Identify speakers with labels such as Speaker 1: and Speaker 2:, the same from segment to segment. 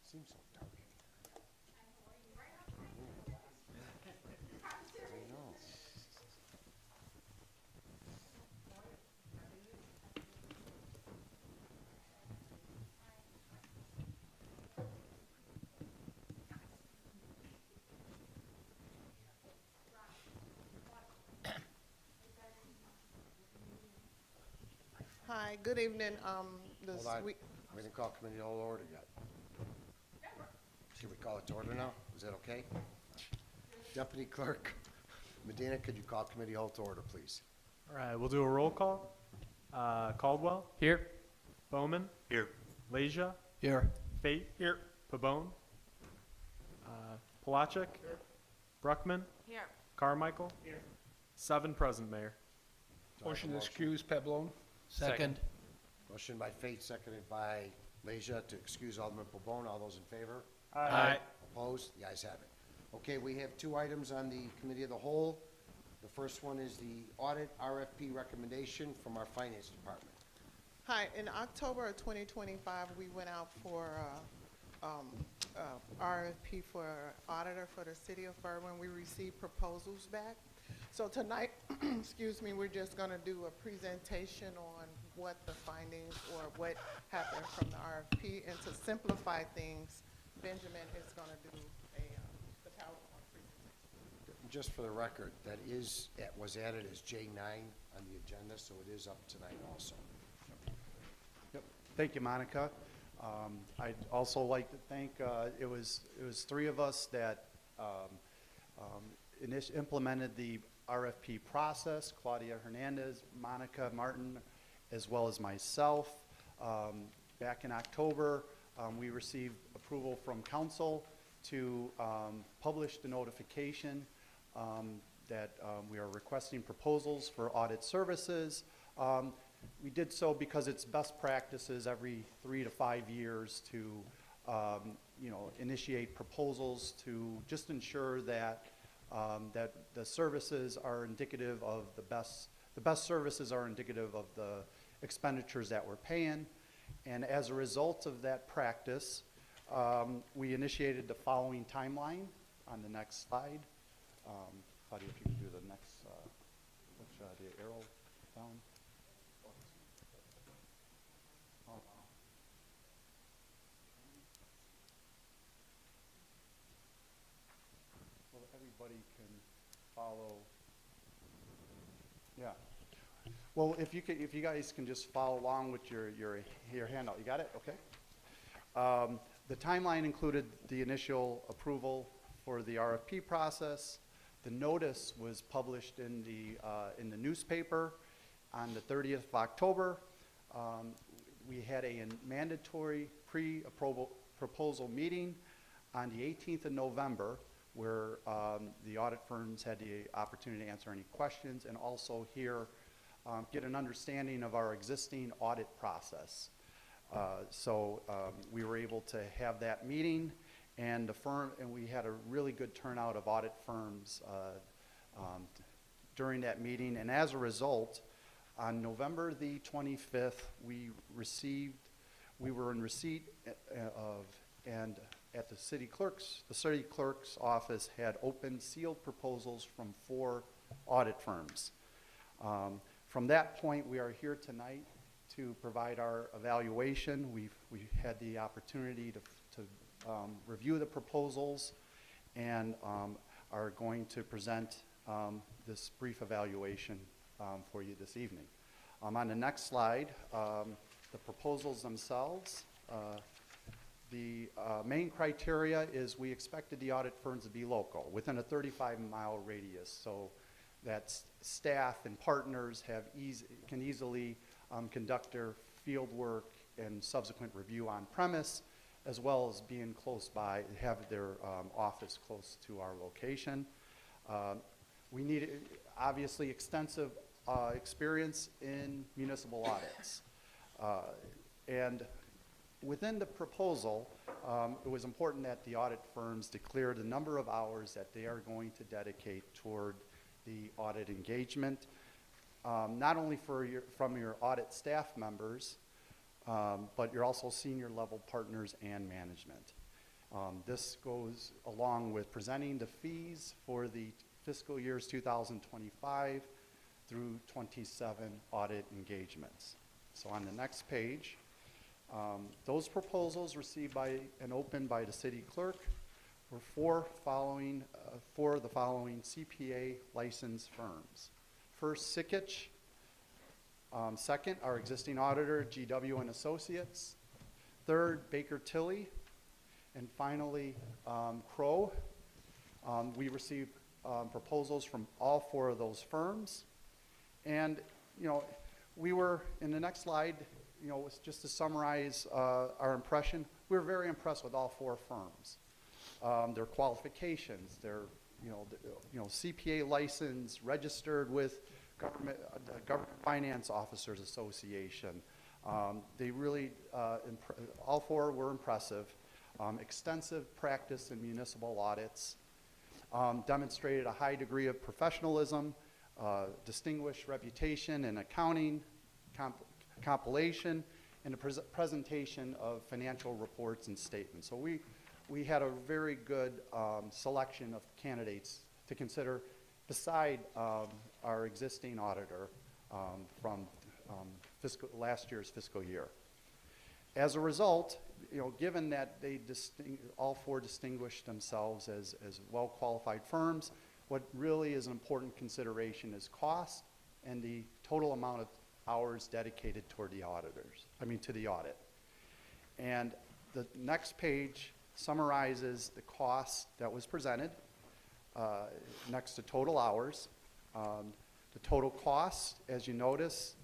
Speaker 1: Seems so dark. I know.
Speaker 2: Hi, good evening. This
Speaker 1: Hold on,
Speaker 2: week,
Speaker 1: we didn't call committee to order yet. Should we call it to order now? Is that okay? Deputy Clerk Medina, could you call committee to order, please?
Speaker 3: All right, we'll do a roll call. Caldwell.
Speaker 4: Here.
Speaker 3: Bowman.
Speaker 4: Here.
Speaker 3: Leisure.
Speaker 4: Here.
Speaker 3: Fate. Here. Pabon. Palachik. Here. Bruckman.
Speaker 2: here.
Speaker 3: Carmichael. Here. 7 present, Mayor.
Speaker 1: Do I have a
Speaker 4: Motion to excuse Peblon. Second.
Speaker 1: Motion by Fate, seconded by Leisure to excuse Alderman Pabon. All those in favor?
Speaker 4: Aye.
Speaker 1: Opposed? The ayes have it. Okay, we have 2 items on the committee of the whole. The first one is the audit RFP recommendation from our finance department.
Speaker 2: Hi, in October of 2025, we went out for RFP for auditor for the city of Berwyn. We received proposals back. So tonight, excuse me, we're just going to do a presentation on what the findings or what happened from the RFP. And to simplify things, Benjamin is going to do the PowerPoint presentation.
Speaker 1: Just for the record, that was added as J9 on the agenda, so it is up tonight also.
Speaker 5: Yep. Thank you, Monica. I'd also like to thank, it was 3 of us that implemented the RFP process, Claudia Hernandez, Monica Martin, as well as myself. Back in October, we received approval from council to publish the notification that we are requesting proposals for audit services. We did so because it's best practices every 3 to 5 years to initiate proposals to just ensure that that the services are indicative of the best services are indicative of the expenditures that we're paying. And as a result of that practice, we initiated the following timeline on the next slide. Claudia, if you can do the next, the arrow down. So everybody can follow. Yeah. Well, if you guys can just follow along with your handout. You got it? Okay. The timeline included the initial approval for the RFP process. The notice was published in the newspaper on the 30th of October. We had a mandatory pre-proposal meeting on the 18th of November where the audit firms had the opportunity to answer any questions and also get an understanding of our existing audit process. So we were able to have that meeting, and we had a really good turnout of audit firms during that meeting. And as a result, on November the 25th, we were in receipt of, and at the city clerk's office had open sealed proposals from 4 audit firms. From that point, we are here tonight to provide our evaluation. We've had the opportunity to review the proposals and are going to present this brief evaluation for you this evening. On the next slide, the proposals themselves. The main criteria is we expected the audit firms to be local, within a 35-mile radius, so that staff and partners can easily conduct their field work and subsequent review on premise, as well as being close by, have their office close to our location. We need, obviously, extensive experience in municipal audits. And within the proposal, it was important that the audit firms declare the number of hours that they are going to dedicate toward the audit engagement, not only from your audit staff members, but you're also senior level partners and management. This goes along with presenting the fees for the fiscal years 2025 through 27 audit engagements. So on the next page, those proposals received by and opened by the city clerk were for the following CPA licensed firms. First, Sikich. Second, our existing auditor, GW and Associates. Third, Baker Tilly. And finally, Crow. We received proposals from all 4 of those firms. And, we were, in the next slide, just to summarize our impression, we were very impressed with all 4 firms. Their qualifications, their, CPA license, registered with Government Finance Officers Association. They really, all 4 were impressive. Extensive practice in municipal audits, demonstrated a high degree of professionalism, distinguished reputation in accounting, compilation, and the presentation of financial reports and statements. So we had a very good selection of candidates to consider beside our existing auditor from last year's fiscal year. As a result, given that they all 4 distinguished themselves as well-qualified firms, what really is an important consideration is cost and the total amount of hours dedicated toward the to the audit. And the next page summarizes the cost that was presented next to total hours. The total cost, as you notice,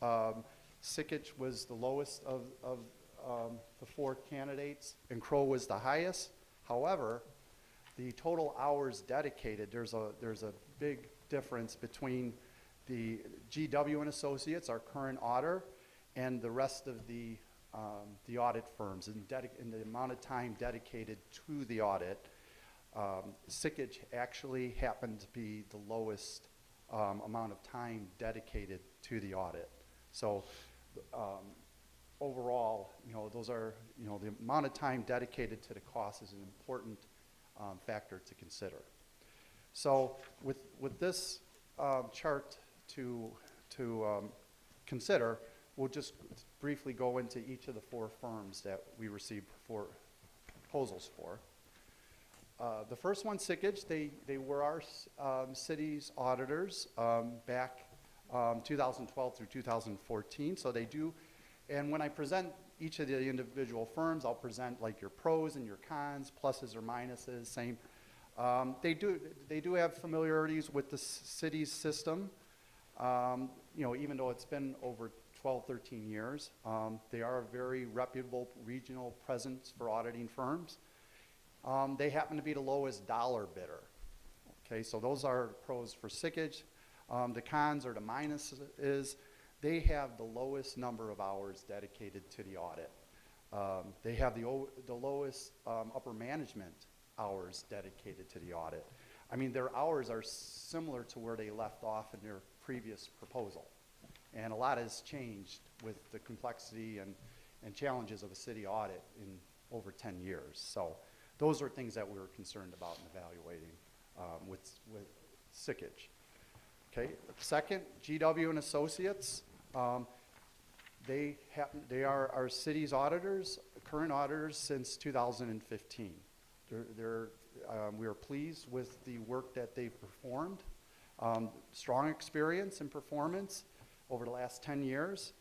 Speaker 5: Sikich was the lowest of the 4 candidates, and Crow was the highest. However, the total hours dedicated, there's a big difference between the GW and Associates, our current auditor, and the rest of the audit firms in the amount of time dedicated to the audit. Sikich actually happened to be the lowest amount of time dedicated to the audit. So overall, those are, the amount of time dedicated to the cost is an important factor to consider. So with this chart to consider, we'll just briefly go into each of the 4 firms that we received 4 proposals for. The first one, Sikich, they were our city's auditors back 2012 through 2014, so they do. And when I present each of the individual firms, I'll present like your pros and your cons, pluses or minuses, same. They do have familiarities with the city's system, even though it's been over 12, 13 years. They are a very reputable regional presence for auditing firms. They happen to be the lowest dollar bidder. Okay, so those are pros for Sikich. The cons or the minuses is they have the lowest number of hours dedicated to the audit. They have the lowest upper management hours dedicated to the audit. I mean, their hours are similar to where they left off in their previous proposal. And a lot has changed with the complexity and challenges of a city audit in over 10 years. So those are things that we were concerned about in evaluating with Sikich. Okay, second, GW and Associates. They are our city's auditors, current auditors since 2015. We are pleased with the work that they've performed. Strong experience and performance over the last 10 years.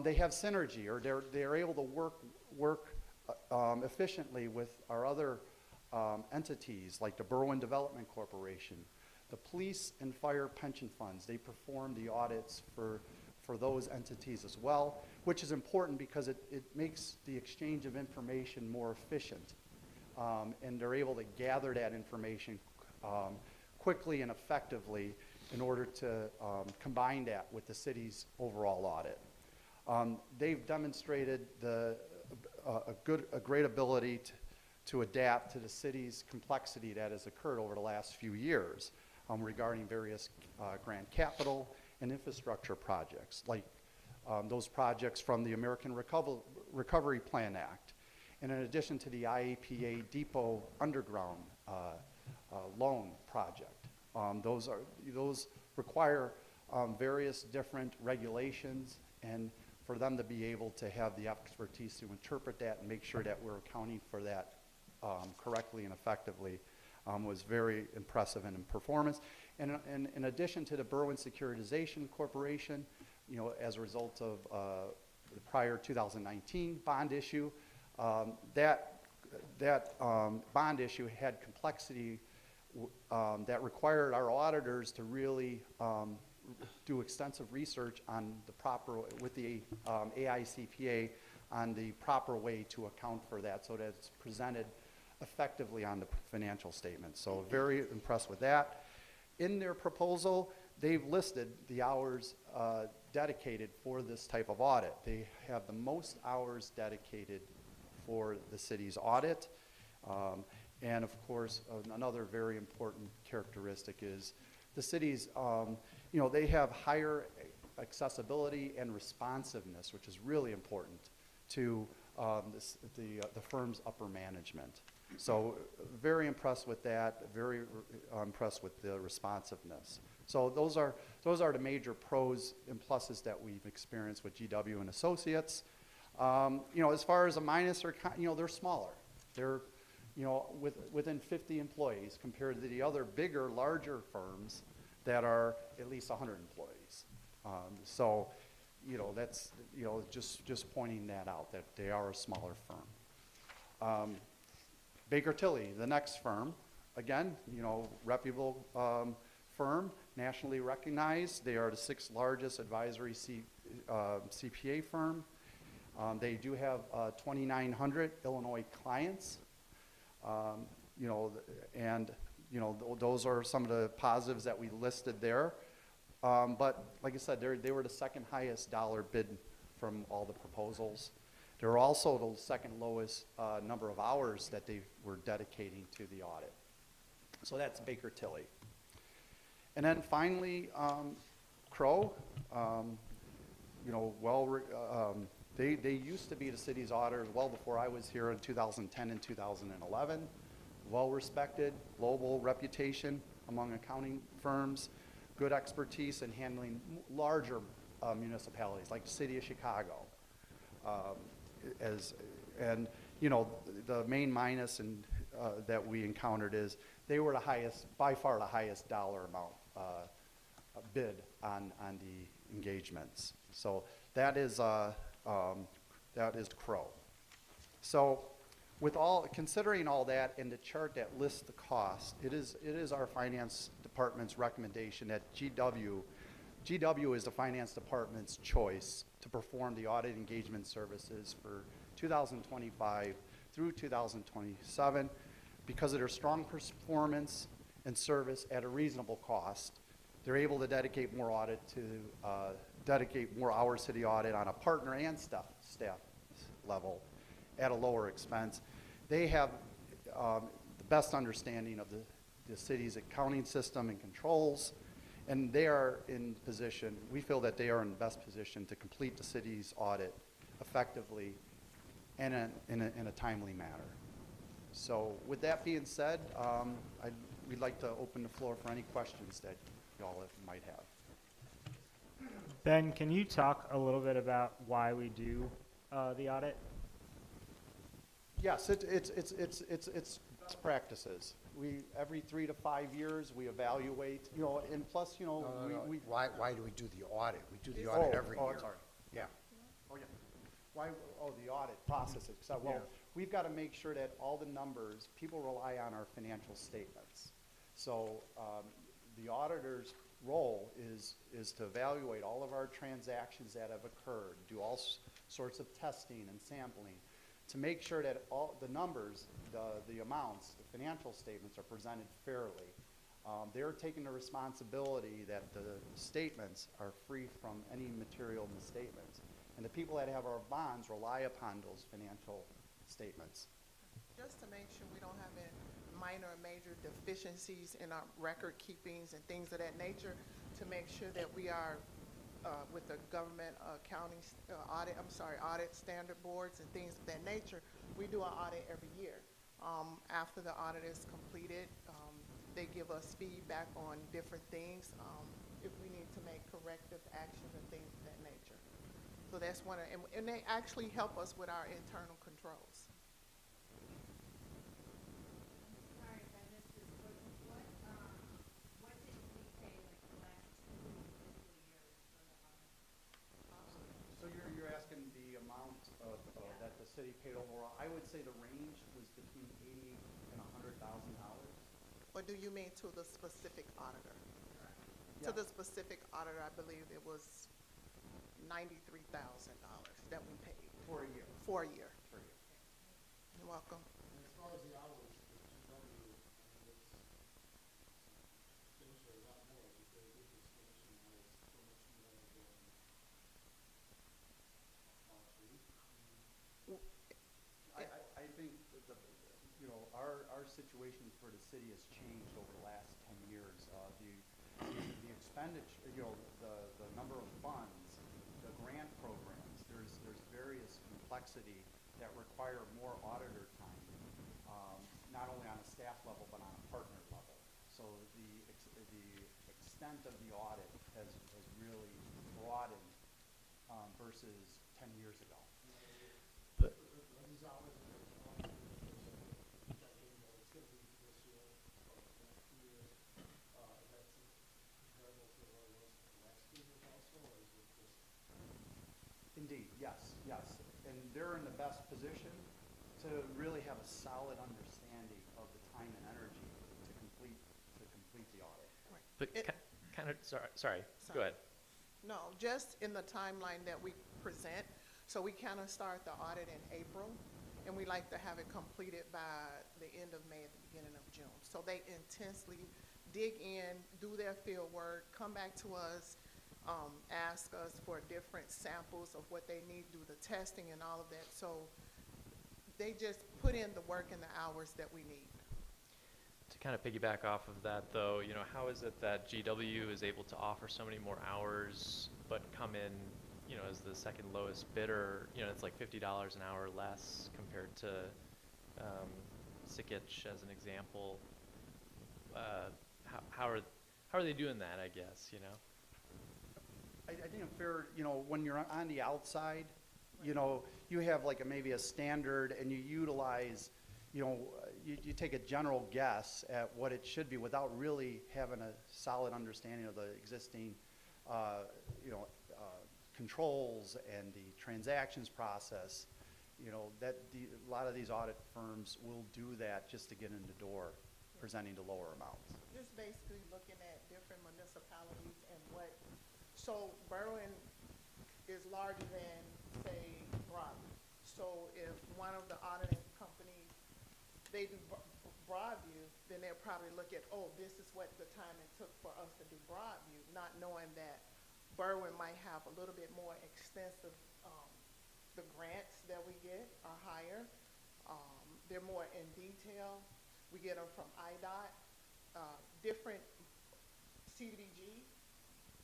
Speaker 5: They have synergy, or they're able to work efficiently with our other entities like the Berwyn Development Corporation, the police and fire pension funds. They perform the audits for those entities as well, which is important because it makes the exchange of information more efficient. And they're able to gather that information quickly and effectively in order to combine that with the city's overall audit. They've demonstrated a great ability to adapt to the city's complexity that has occurred over the last few years regarding various grant capital and infrastructure projects, like those projects from the American Recovery Plan Act, And in addition to the IAPA Depot Underground loan project. Those require various different regulations, and for them to be able to have the expertise to interpret that and make sure that we're accounting for that correctly and effectively was very impressive in performance. And in addition to the Berwyn Securitization Corporation, as a result of the prior 2019 bond issue, that bond issue had complexity that required our auditors to really do extensive research on the proper, with the AICPA, on the proper way to account for that so that it's presented effectively on the financial statements. So very impressed with that. In their proposal, they've listed the hours dedicated for this type of audit. They have the most hours dedicated for the city's audit. And of course, another very important characteristic is the city's, they have higher accessibility and responsiveness, which is really important to the firm's upper management. So very impressed with that, very impressed with the responsiveness. So those are the major pros and pluses that we've experienced with GW and Associates. As far as a minus, they're smaller. They're within 50 employees compared to the other bigger, larger firms that are at least 100 employees. That's just pointing that out, that they are a smaller firm. Baker Tilly, the next firm, again, reputable firm, nationally recognized. They are the 6th largest advisory CPA firm. They do have 2,900 Illinois clients. Those are some of the positives that we listed there. But like I said, they were the 2nd highest dollar bid from all the proposals. They're also the 2nd lowest number of hours that they were dedicating to the audit. So that's Baker Tilly. And then finally, Crow, they used to be the city's auditors well before I was here in 2010 and 2011. Well-respected, global reputation among accounting firms, good expertise in handling larger municipalities like the city of Chicago. The main minus that we encountered is they were by far the highest dollar amount bid on the engagements. So that is Crow. So considering all that and the chart that lists the cost, it is our finance department's recommendation that GW is the finance department's choice to perform the audit engagement services for 2025 through 2027 because of their strong performance and service at a reasonable cost. They're able to dedicate more hours to the audit on a partner and staff level at a lower expense. They have the best understanding of the city's accounting system and controls, and they are we feel that they are in the best position to complete the city's audit effectively and in a timely manner. So with that being said, we'd like to open the floor for any questions that y'all might have.
Speaker 3: Ben, can you talk a little bit about why we do the audit?
Speaker 5: Yes, it's practices. Every 3 to 5 years we evaluate, and plus,
Speaker 1: Why do we do the audit? We do the audit every year.
Speaker 5: I'm sorry.
Speaker 1: Yeah.
Speaker 5: Oh, yeah. The audit process itself. Well, we've got to make sure that all the numbers, people rely on our financial statements. So the auditor's role is to evaluate all of our transactions that have occurred, do all sorts of testing and sampling to make sure that all the numbers, the amounts, the financial statements are presented fairly. They're taking the responsibility that the statements are free from any material misstatements. And the people that have our bonds rely upon those financial statements.
Speaker 2: Just to make sure we don't have any minor or major deficiencies in our record keepings and things of that nature, to make sure that we are with the government accounting audit standard boards and things of that nature, We do an audit every year. After the audit is completed, they give us feedback on different things, if we need to make corrective actions and things of that nature. So that's one of, and they actually help us with our internal controls.
Speaker 6: Sorry if I missed this, but what did we pay like the last 2 fiscal years for the audit?
Speaker 5: So you're asking the amount of, that the city paid overall? I would say the range was between $80,000 and $100,000.
Speaker 2: Or do you mean to the specific auditor?
Speaker 5: Yeah.
Speaker 2: To the specific auditor, I believe it was $93,000 that we paid
Speaker 5: For a year.
Speaker 2: for a year.
Speaker 5: For a year.
Speaker 2: You're welcome.
Speaker 7: And as far as the hours, the GW, it's finished a lot more because this is finishing hours so much more than last week.
Speaker 5: I think that our situation for the city has changed over the last 10 years. The expenditure, the number of funds, the grant programs, there's various complexity that require more auditor time, not only on a staff level, but on a partner level. So the extent of the audit has really broadened versus 10 years ago.
Speaker 7: But these hours are on, it's going to be this year, or next 2 years, that's comparable to what it was last 2 years also, or is it just?
Speaker 5: Indeed, yes. And they're in the best position to really have a solid understanding of the time and energy to complete the audit.
Speaker 8: But
Speaker 2: It-
Speaker 8: kind of, sorry,
Speaker 2: Sorry.
Speaker 8: go ahead.
Speaker 2: No, just in the timeline that we present. So we kind of start the audit in April, and we like to have it completed by the end of May at the beginning of June. So they intensely dig in, do their field work, come back to us, ask us for different samples of what they need, do the testing and all of that. So they just put in the work and the hours that we need.
Speaker 8: To kind of piggyback off of that, though, how is it that GW is able to offer so many more hours, but come in, as the second lowest bidder? It's like $50 an hour less compared to Sikich, as an example. How are they doing that? I guess
Speaker 5: I think it's fair, when you're on the outside, you have like maybe a standard and you utilize, you take a general guess at what it should be without really having a solid understanding of the existing, controls and the transactions process. A lot of these audit firms will do that just to get in the door, presenting to lower amounts.
Speaker 2: Just basically looking at different municipalities and so Berwyn is larger than, say, Broadview. So if one of the auditing companies, they do Broadview, then they'll probably look at, this is what the time it took for us to do Broadview, not knowing that Berwyn might have a little bit more extensive, the grants that we get are higher. They're more in detail. We get them from IDOT, different CDBG.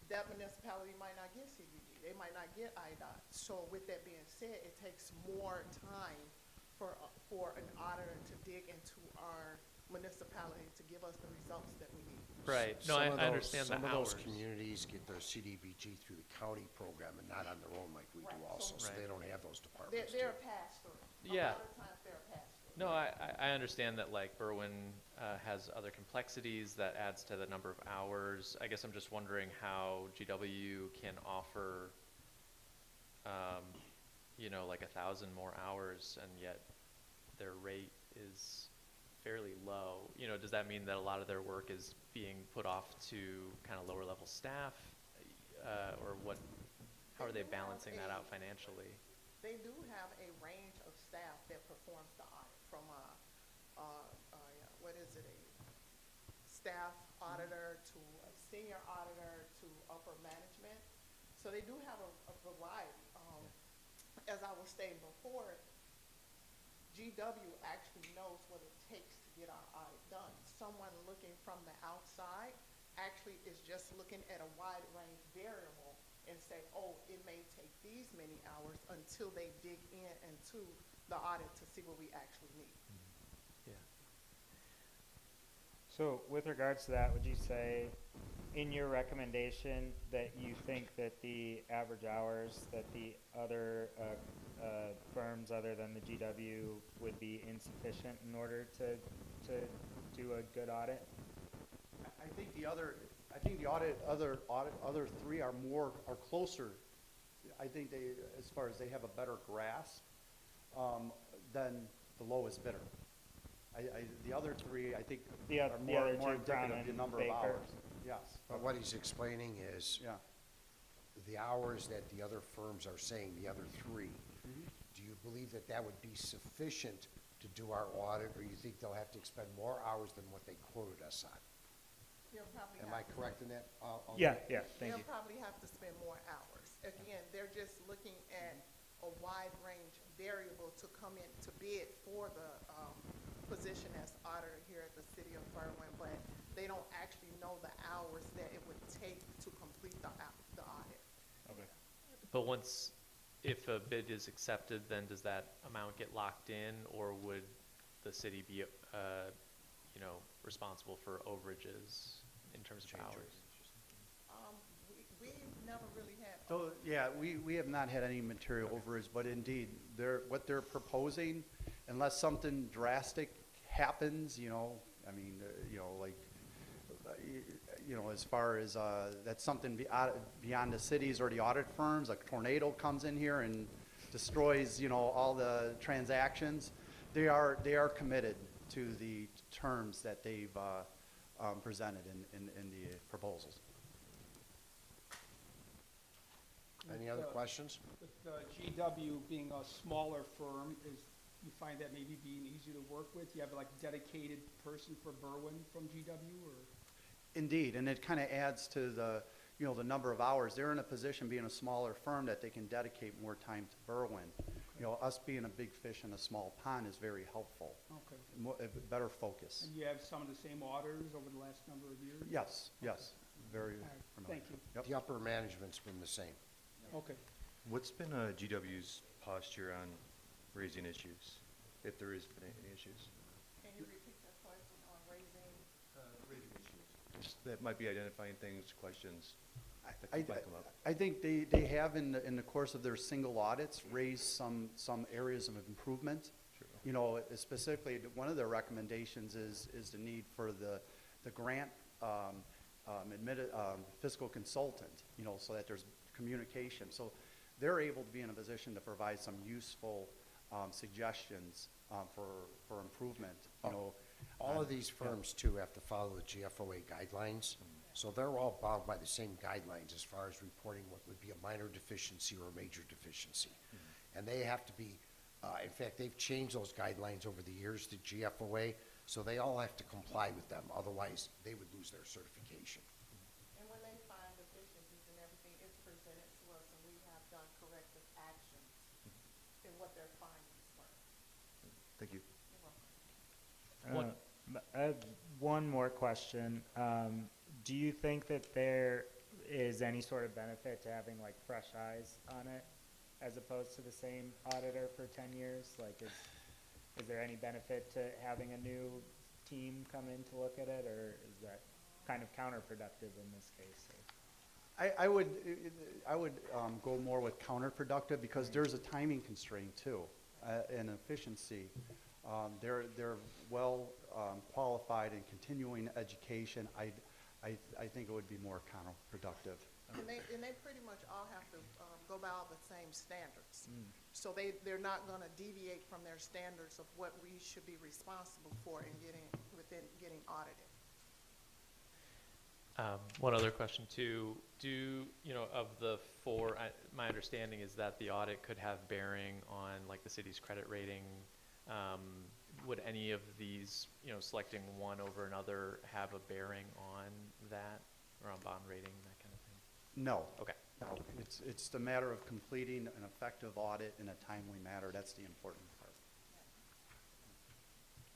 Speaker 2: That municipality might not get CDBG. They might not get IDOT. So with that being said, it takes more time for an auditor to dig into our municipality to give us the results that we need.
Speaker 8: Right. No, I understand the
Speaker 1: Some of
Speaker 8: hours.
Speaker 1: those communities get their CDBG through the county program and not on their own like we do
Speaker 2: Right.
Speaker 1: also, so
Speaker 8: Right.
Speaker 1: they don't have those departments too.
Speaker 2: They're a pass-through.
Speaker 8: Yeah.
Speaker 2: A lot of times they're a pass-through.
Speaker 8: No, I understand that, like, Berwyn has other complexities that adds to the number of hours. I guess I'm just wondering how GW can offer, like 1,000 more hours, and yet their rate is fairly low. Does that mean that a lot of their work is being put off to kind of lower level staff, or what? How are they balancing that out financially?
Speaker 2: They do have a range of staff that performs the audit, from a staff auditor to a senior auditor to upper management. So they do have a variety. As I was stating before, GW actually knows what it takes to get our audit done. Someone looking from the outside actually is just looking at a wide range variable and say, it may take these many hours, until they dig into the audit to see what we actually need.
Speaker 8: Yeah.
Speaker 3: So with regards to that, would you say in your recommendation that you think that the average hours that the other firms other than the GW would be insufficient in order to do a good audit?
Speaker 5: I think the other three are closer. I think they, as far as they have a better grasp, than the lowest bidder. The other three, I think,
Speaker 3: The
Speaker 5: are
Speaker 3: oth- the
Speaker 5: more
Speaker 3: other two,
Speaker 5: indicative
Speaker 3: Brown
Speaker 5: of the
Speaker 3: and
Speaker 5: number of
Speaker 3: Baker.
Speaker 5: hours. Yes,
Speaker 1: But what he's explaining is
Speaker 5: yeah.
Speaker 1: the hours that the other firms are saying, the other three. Do you believe that that would be sufficient to do our audit, or you think they'll have to expend more hours than what they quoted us on?
Speaker 2: They'll probably
Speaker 1: Am
Speaker 2: have
Speaker 1: I
Speaker 2: to-
Speaker 1: correct in that?
Speaker 3: Yeah, thank
Speaker 2: They'll
Speaker 3: you.
Speaker 2: probably have to spend more hours. Again, they're just looking at a wide range variable to come in to bid for the position as auditor here at the city of Berwyn, but they don't actually know the hours that it would take to complete the audit.
Speaker 3: Okay.
Speaker 8: But if a bid is accepted, then does that amount get locked in, or would the city be, responsible for overages in terms of hours?
Speaker 2: We've never really had.
Speaker 5: So, yeah, we have not had any material overage, but indeed, what they're proposing, unless something drastic happens, as far as, that's something beyond the cities or the audit firms, a tornado comes in here and destroys, all the transactions, they are committed to the terms that they've presented in the proposals.
Speaker 1: Any other questions?
Speaker 7: With GW being a smaller firm, you find that maybe being easier to work with? You have like a dedicated person for Berwyn from GW, or?
Speaker 5: Indeed, and it kind of adds to the number of hours. They're in a position, being a smaller firm, that they can dedicate more time to Berwyn. Us being a big fish in a small pond is very helpful.
Speaker 7: Okay.
Speaker 5: A better focus.
Speaker 7: And you have some of the same auditors over the last number of years?
Speaker 5: Yes, very
Speaker 7: All right,
Speaker 5: familiar.
Speaker 7: thank you.
Speaker 5: Yep.
Speaker 1: The upper management's been the same.
Speaker 7: Okay.
Speaker 9: What's been GW's posture on raising issues, if there is been any issues?
Speaker 2: Can you repeat that question on raising?
Speaker 9: Raising issues. That might be identifying things, questions that
Speaker 5: I
Speaker 9: might come up.
Speaker 5: I think they have, in the course of their single audits, raised some areas of improvement.
Speaker 9: Sure.
Speaker 5: Specifically, one of their recommendations is the need for the grant fiscal consultant, so that there's communication. So they're able to be in a position to provide some useful suggestions for improvement,
Speaker 1: All of these firms, too, have to follow the GFOA guidelines, so they're all bound by the same guidelines as far as reporting what would be a minor deficiency or a major deficiency. And they have to be, in fact, they've changed those guidelines over the years to GFOA, so they all have to comply with them, otherwise they would lose their certification.
Speaker 2: And when they find deficiencies and everything, it's presented to us, and we have done corrective actions in what their findings were.
Speaker 9: Thank you.
Speaker 2: You're welcome.
Speaker 3: I have one more question. Do you think that there is any sort of benefit to having like fresh eyes on it as opposed to the same auditor for 10 years? Like, is there any benefit to having a new team come in to look at it, or is that kind of counterproductive in this case?
Speaker 5: I would go more with counterproductive, because there's a timing constraint too, and efficiency. They're well qualified in continuing education. I think it would be more counterproductive.
Speaker 2: And they pretty much all have to go by all the same standards. So they're not going to deviate from their standards of what we should be responsible for in getting audited.
Speaker 8: One other question too. Of the four, my understanding is that the audit could have bearing on like the city's credit rating. Would any of these, selecting one over another, have a bearing on that, or on bond rating, that kind of thing?
Speaker 5: No.
Speaker 8: Okay.
Speaker 5: No, it's the matter of completing an effective audit in a timely manner. That's the important part.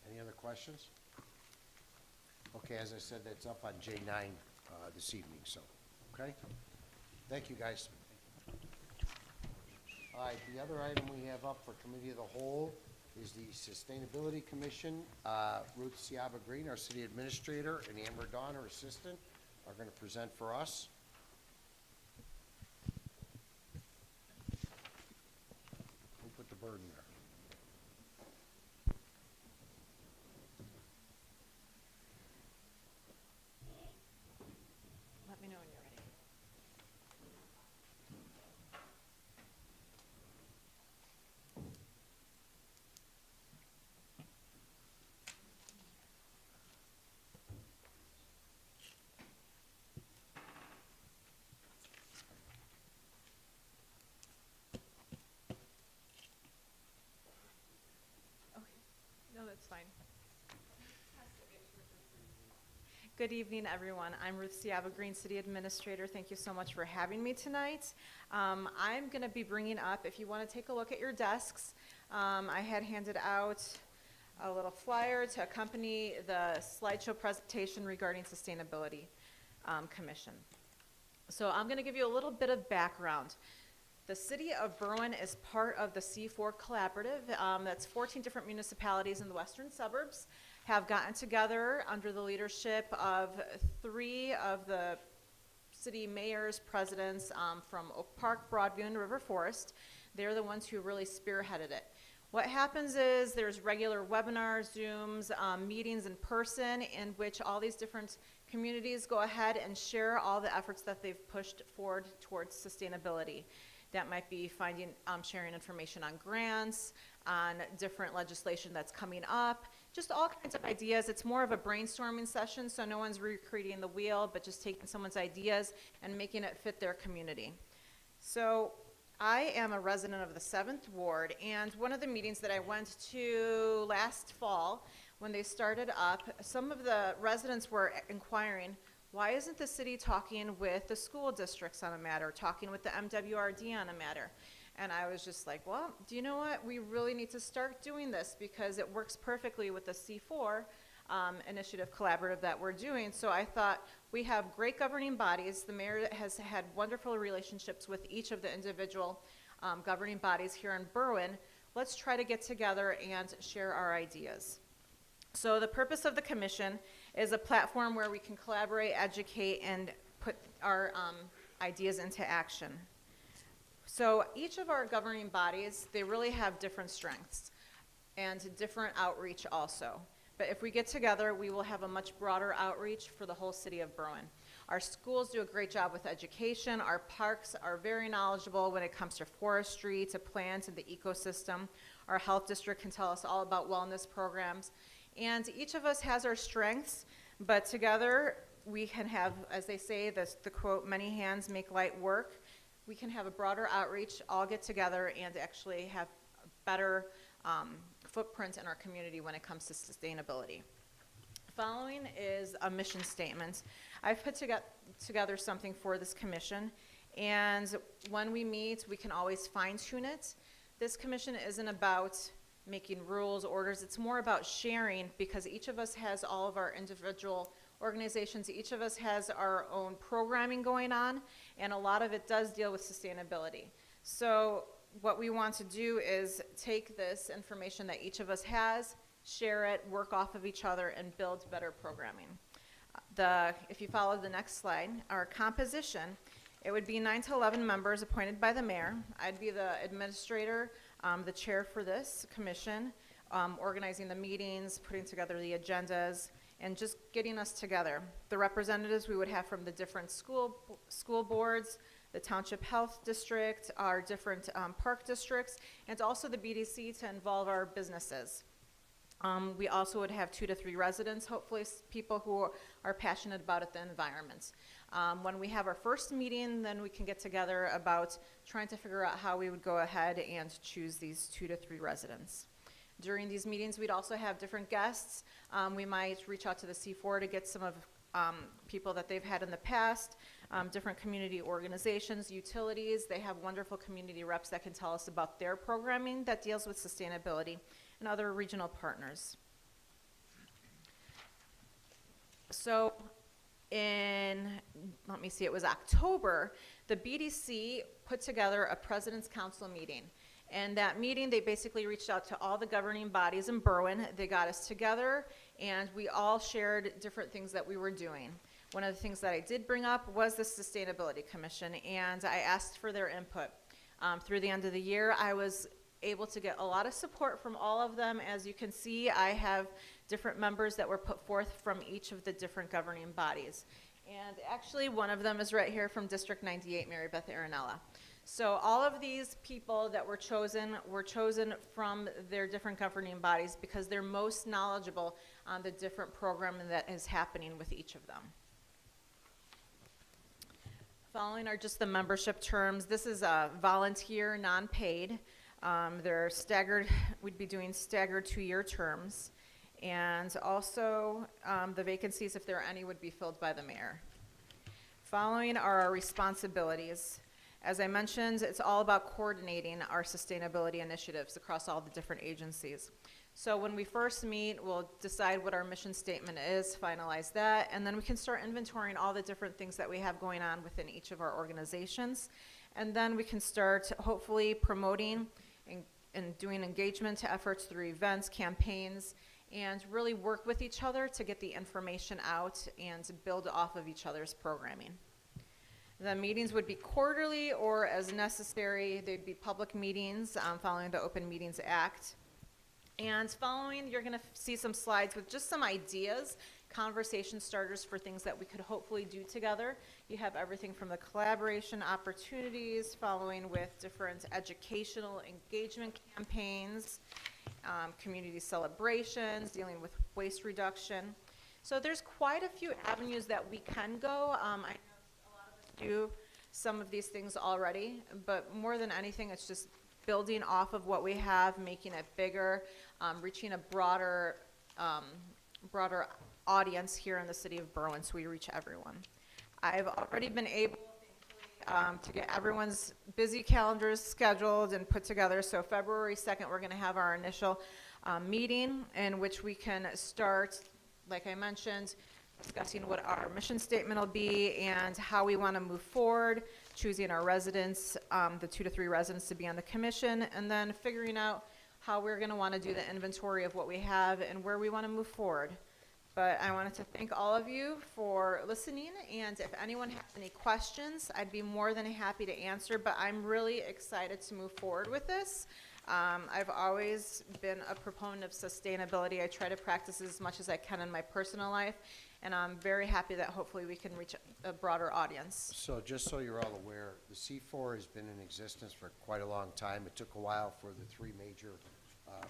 Speaker 1: Any other questions? Okay, as I said, that's up on J9 this evening, so, okay? Thank you, guys. All right, the other item we have up for Committee of the Whole is the Sustainability Commission. Ruth Ciaba Green, our city administrator, and Amber Dawn, her assistant, are going to present for us. Who put the burden there?
Speaker 6: Let me know when you're ready. Okay, no, that's fine. Good evening, everyone. I'm Ruth Ciaba Green, City Administrator. Thank you so much for having me tonight. I'm going to be bringing up, if you want to take a look at your desks, I had handed out a little flyer to accompany the slideshow presentation regarding Sustainability Commission. So I'm going to give you a little bit of background. The city of Berwyn is part of the C4 Collaborative. That's 14 different municipalities in the western suburbs have gotten together under the leadership of 3 of the city mayors, presidents from Oak Park, Broadview, and River Forest. They're the ones who really spearheaded it. What happens is there's regular webinars, Zooms, meetings in person in which all these different communities go ahead and share all the efforts that they've pushed forward towards sustainability. That might be sharing information on grants, on different legislation that's coming up, just all kinds of ideas. It's more of a brainstorming session, so no one's recreating the wheel, but just taking someone's ideas and making it fit their community. So I am a resident of the 7th Ward, and one of the meetings that I went to last fall, when they started up, some of the residents were inquiring, why isn't the city talking with the school districts on a matter, talking with the MWRD on a matter? And I was just like, well, do you know what? We really need to start doing this because it works perfectly with the C4 initiative collaborative that we're doing. So I thought we have great governing bodies. The mayor has had wonderful relationships with each of the individual governing bodies here in Berwyn. Let's try to get together and share our ideas. So the purpose of the commission is a platform where we can collaborate, educate, and put our ideas into action. So each of our governing bodies, they really have different strengths and different outreach also. But if we get together, we will have a much broader outreach for the whole city of Berwyn. Our schools do a great job with education. Our parks are very knowledgeable when it comes to forestry, to plants, and the ecosystem. Our health district can tell us all about wellness programs. And each of us has our strengths, but together we can have, as they say, the quote, many hands make light work. We can have a broader outreach, all get together, and actually have a better footprint in our community when it comes to sustainability. Following is a mission statement. I've put together something for this commission, and when we meet, we can always fine-tune it. This commission isn't about making rules, orders. It's more about sharing because each of us has all of our individual organizations. Each of us has our own programming going on, and a lot of it does deal with sustainability. So what we want to do is take this information that each of us has, share it, work off of each other, and build better programming. If you follow the next slide, our composition, it would be 9 to 11 members appointed by the mayor. I'd be the administrator, the chair for this commission, organizing the meetings, putting together the agendas, and just getting us together. The representatives we would have from the different school boards, the township health district, our different park districts, and also the BDC to involve our businesses. We also would have 2 to 3 residents, hopefully people who are passionate about the environment. When we have our first meeting, then we can get together about trying to figure out how we would go ahead and choose these 2 to 3 residents. During these meetings, we'd also have different guests. We might reach out to the C4 to get some of people that they've had in the past, different community organizations, utilities. They have wonderful community reps that can tell us about their programming that deals with sustainability, and other regional partners. So let me see, it was October, the BDC put together a President's Council meeting. And that meeting, they basically reached out to all the governing bodies in Berwyn. They got us together, and we all shared different things that we were doing. One of the things that I did bring up was the Sustainability Commission, and I asked for their input. Through the end of the year, I was able to get a lot of support from all of them. As you can see, I have different members that were put forth from each of the different governing bodies. And actually, one of them is right here from District 98, Mary Beth Arenella. So all of these people that were chosen from their different governing bodies because they're most knowledgeable on the different programming that is happening with each of them. Following are just the membership terms. This is a volunteer, non-paid. They're staggered, we'd be doing staggered 2-year terms. And also the vacancies, if there are any, would be filled by the mayor. Following are our responsibilities. As I mentioned, it's all about coordinating our sustainability initiatives across all the different agencies. So when we first meet, we'll decide what our mission statement is, finalize that, and then we can start inventorying all the different things that we have going on within each of our organizations. And then we can start hopefully promoting and doing engagement efforts through events, campaigns, and really work with each other to get the information out and to build off of each other's programming. The meetings would be quarterly or as necessary. They'd be public meetings following the Open Meetings Act. And following, you're going to see some slides with just some ideas, conversation starters for things that we could hopefully do together. You have everything from the collaboration opportunities, following with different educational engagement campaigns, community celebrations, dealing with waste reduction. So there's quite a few avenues that we can go. I know a lot of us do some of these things already, but more than anything, it's just building off of what we have, making it bigger, reaching a broader audience here in the city of Berwyn, so we reach everyone. I've already been able to get everyone's busy calendars scheduled and put together. So February 2nd, we're going to have our initial meeting in which we can start, like I mentioned, discussing what our mission statement will be and how we want to move forward, choosing our residents, the 2 to 3 residents to be on the commission, and then figuring out how we're going to want to do the inventory of what we have and where we want to move forward. But I wanted to thank all of you for listening, and if anyone has any questions, I'd be more than happy to answer, but I'm really excited to move forward with this. I've always been a proponent of sustainability. I try to practice as much as I can in my personal life, and I'm very happy that hopefully we can reach a broader audience.
Speaker 1: So just so you're all aware, the C4 has been in existence for quite a long time. It took a while for the 3 major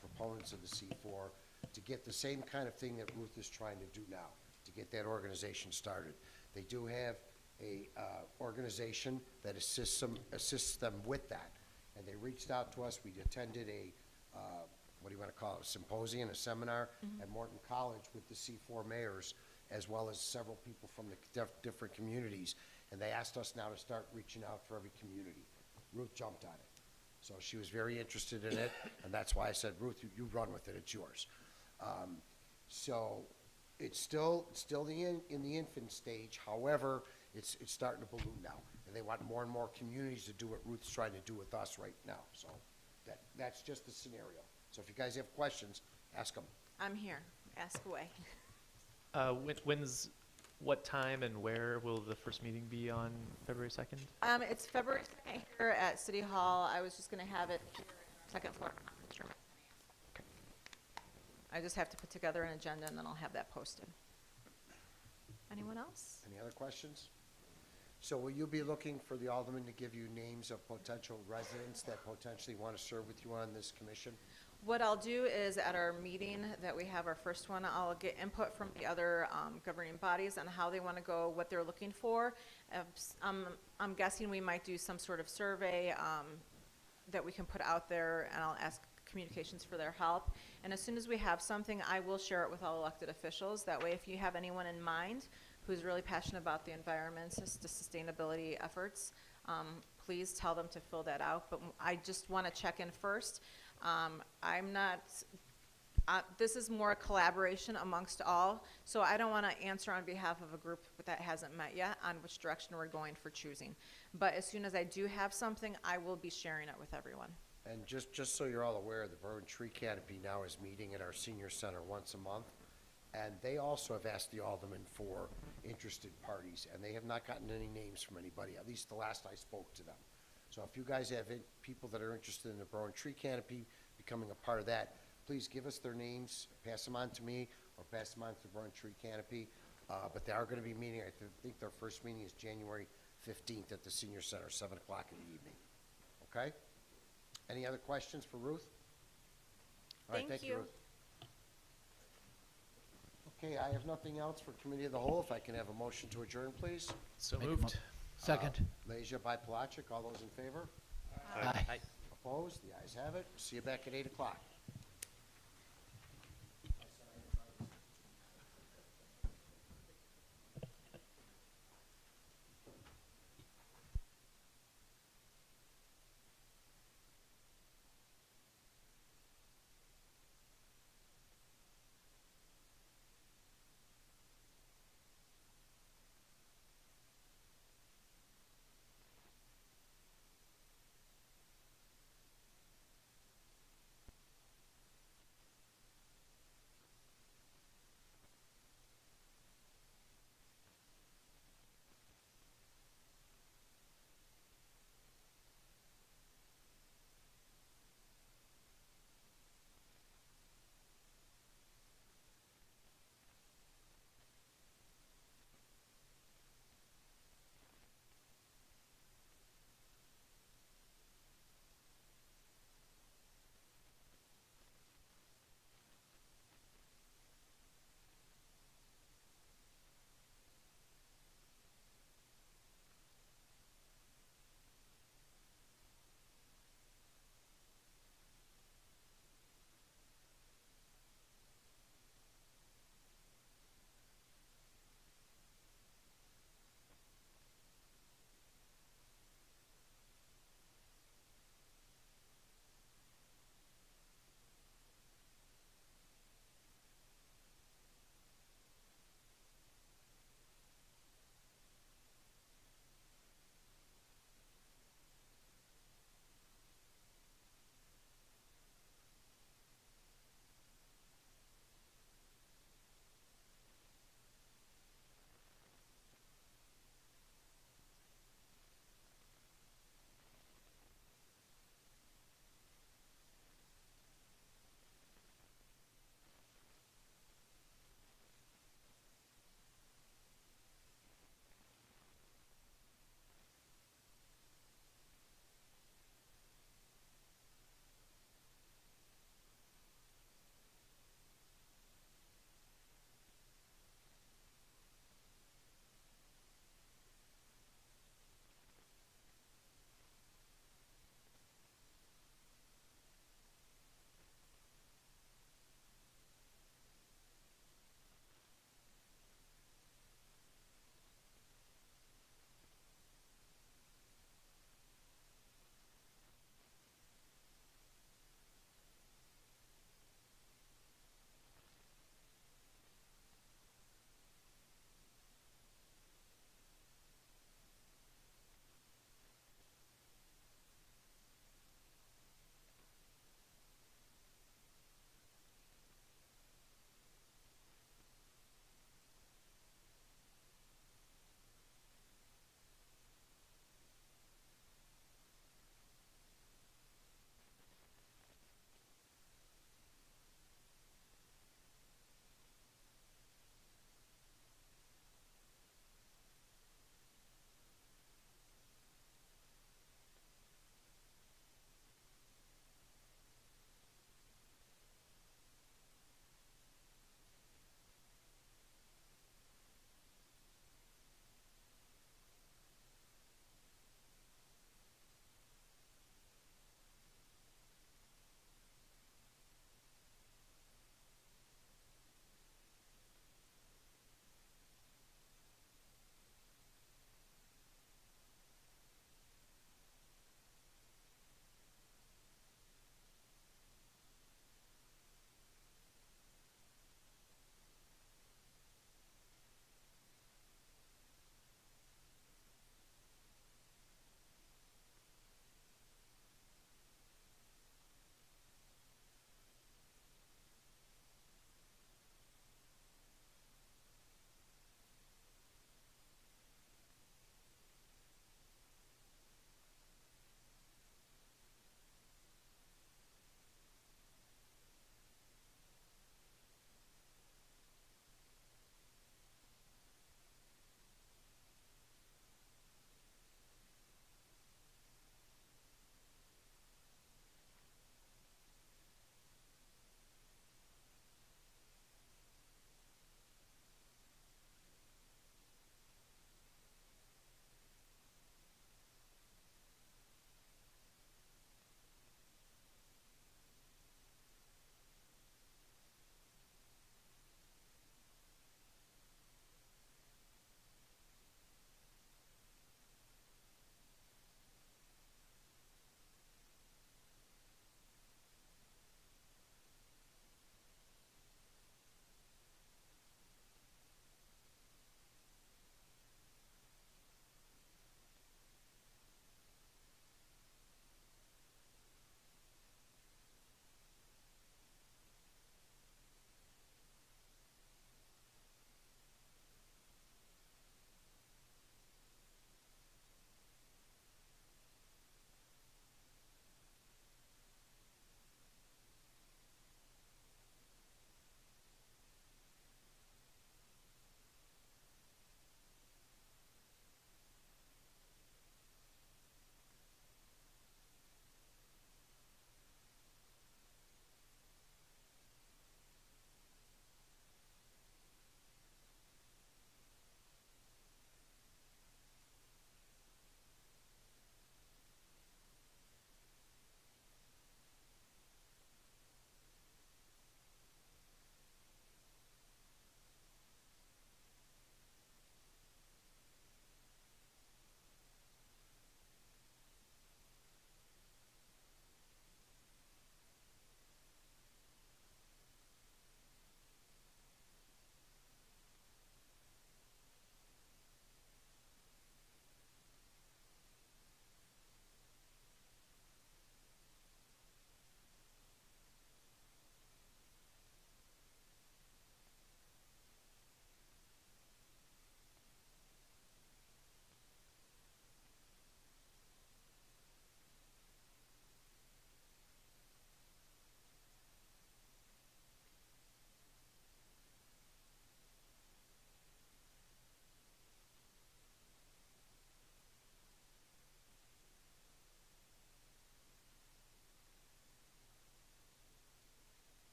Speaker 1: proponents of the C4 to get the same kind of thing that Ruth is trying to do now, to get that organization started. They do have a organization that assists them with that. And they reached out to us. We attended a, what do you want to call it, a symposium, a seminar at Morton College with the C4 mayors, as well as several people from the different communities. And they asked us now to start reaching out for every community. Ruth jumped on it. So she was very interested in it, and that's why I said, Ruth, you run with it, it's yours. So it's still in the infant stage. However, it's starting to balloon now. And they want more and more communities to do what Ruth's trying to do with us right now. So that's just the scenario. So if you guys have questions, ask them.
Speaker 6: I'm here. Ask away.
Speaker 8: What time and where will the first meeting be on February 2nd?
Speaker 6: It's February 2nd here at City Hall. I was just going to have it here on the second floor conference room.
Speaker 8: Okay.
Speaker 6: I just have to put together an agenda, and then I'll have that posted. Anyone else?
Speaker 1: Any other questions? So will you be looking for the alderman to give you names of potential residents that potentially want to serve with you on this commission?
Speaker 6: What I'll do is at our meeting that we have, our first one, I'll get input from the other governing bodies on how they want to go, what they're looking for. I'm guessing we might do some sort of survey that we can put out there, and I'll ask communications for their help. And as soon as we have something, I will share it with all elected officials. That way, if you have anyone in mind who's really passionate about the environment, the sustainability efforts, please tell them to fill that out. But I just want to check in first. I'm not This is more a collaboration amongst all, so I don't want to answer on behalf of a group that hasn't met yet on which direction we're going for choosing. But as soon as I do have something, I will be sharing it with everyone.
Speaker 1: And just so you're all aware, the Berwyn Tree Canopy now is meeting at our senior center once a month. And they also have asked the aldermen for interested parties, and they have not gotten any names from anybody, at least the last I spoke to them. So if you guys have people that are interested in the Berwyn Tree Canopy, becoming a part of that, please give us their names, pass them on to me, or pass them on to the Berwyn Tree Canopy. But they are gonna be meeting, I think their first meeting is January 15th at the senior center, 7 o'clock in the evening. Okay? Any other questions for Ruth? All right,
Speaker 6: Thank you.
Speaker 1: Ruth. Okay, I have nothing else for committee of the whole. If I can have a motion to adjourn, please.
Speaker 4: So moved. Second.
Speaker 1: Leisure by Palachik, all those in favor?
Speaker 4: Aye.
Speaker 1: Opposed? The ayes have it. See you back at 8 o'clock.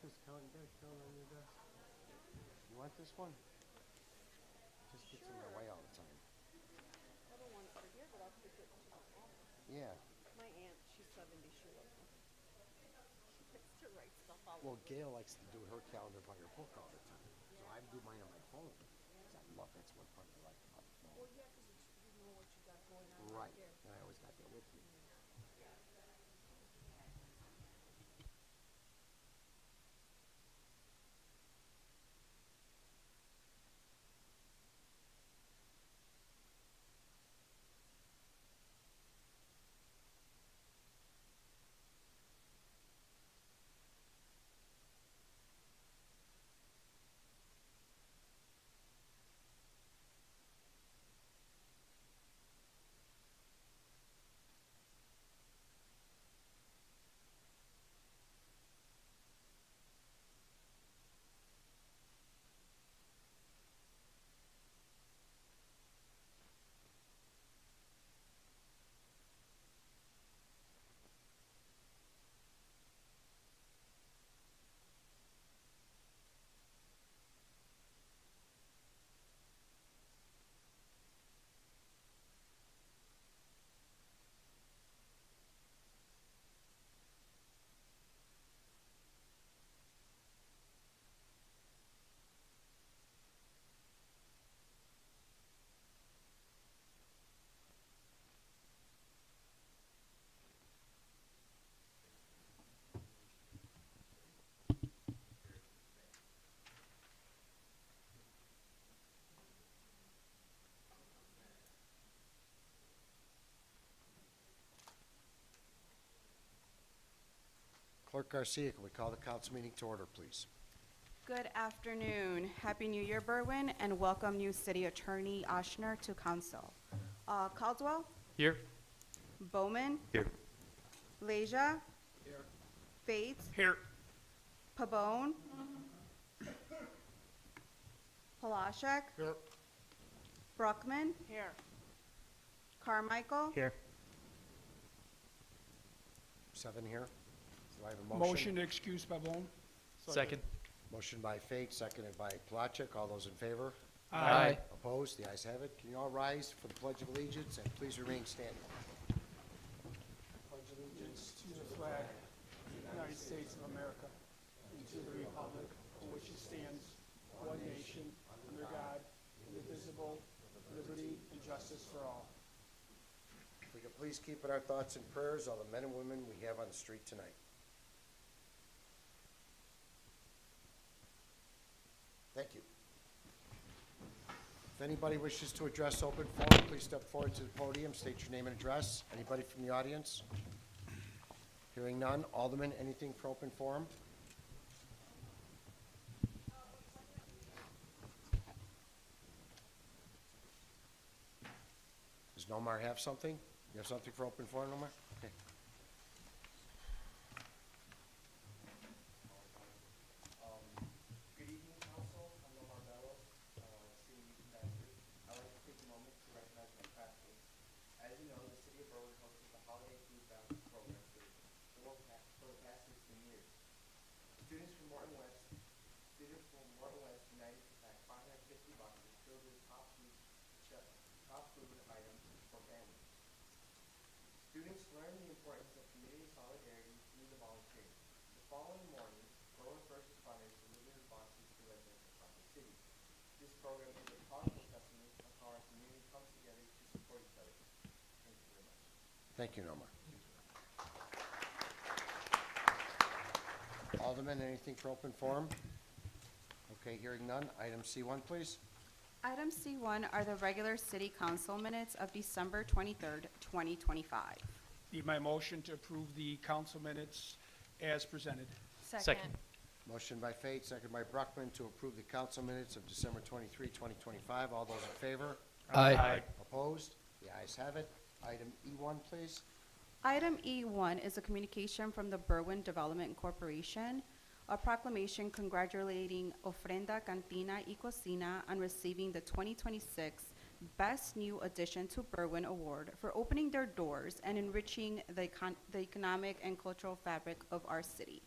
Speaker 1: this calendar, on your desk? You want this one? Just gets in my way all the time.
Speaker 10: I don't want it for here, but I'll stick it to my office.
Speaker 1: Yeah.
Speaker 10: My aunt, she's 70, she loves them. She likes to write stuff out.
Speaker 1: Well, Gail likes to do her calendar by her book all the time. So I do mine on my phone. 'Cause I love, that's one part I like about the phone.
Speaker 10: Well, yeah, because you know what you got going on
Speaker 1: Right.
Speaker 10: there.
Speaker 1: And I always got that with me. Clerk Garcia, can we call the council meeting to order, please?
Speaker 11: Good afternoon. Happy New Year, Berwyn, and welcome new City Attorney Oshner to council. Caldwell,
Speaker 8: Here.
Speaker 11: Bowman,
Speaker 9: Here.
Speaker 11: Leja. Here. Fates,
Speaker 8: Here.
Speaker 11: Pabon. Palashek.
Speaker 1: Here.
Speaker 11: Brockman,
Speaker 10: Here.
Speaker 11: Carmichael.
Speaker 3: Here.
Speaker 1: 7 here. Do I have a motion?
Speaker 7: Motion to excuse Pabon.
Speaker 8: Second.
Speaker 1: Motion by Fate, seconded by Palachek. All those in favor?
Speaker 4: Aye.
Speaker 1: Opposed? The ayes have it. Can you all rise for the Pledge of Allegiance and please remain standing? Pledge allegiance
Speaker 7: To the flag of the United States of America and to the republic for which it stands, one nation, under God, indivisible, with liberty and justice for all.
Speaker 1: If we could please keep in our thoughts and prayers all the men and women we have on the street tonight. Thank you. If anybody wishes to address open forum, please step forward to the podium, state your name and address. Anybody from the audience? Hearing none. Alderman, anything for open forum? Does Nomar have something? You have something for open forum, Nomar? Okay.
Speaker 12: Good evening, Council. I'm Omar Bello, City Youth Pastor. I'd like to take a moment to recognize my classmates. As you know, the City of Berwyn hosted the Holiday Food Balance Program for the past 16 years. Students from Morton West united to pack 550 boxes filled with top food items for families. Students learned the importance of community solidarity through the volunteering. The following morning, Berwyn first responders delivered boxes to residents across the city. This program is a powerful testament of how our community comes together to support each other. Thank you very much.
Speaker 1: Thank you, Nomar. Alderman, anything for open forum? Okay, hearing none. Item C1, please.
Speaker 11: Item C1 are the regular City Council minutes of December 23rd, 2025.
Speaker 7: Need my motion to approve the council minutes as presented.
Speaker 8: Second.
Speaker 1: Motion by Fate, second by Bruckman to approve the council minutes of December 23, 2025. All those in favor?
Speaker 4: Aye.
Speaker 1: Opposed? The ayes have it. Item E1, please.
Speaker 11: Item E1 is a communication from the Berwyn Development Corporation, a proclamation congratulating Ofrenda Cantina y Cocina on receiving the 2026 Best New Addition to Berwyn Award for opening their doors and enriching the economic and cultural fabric of our city.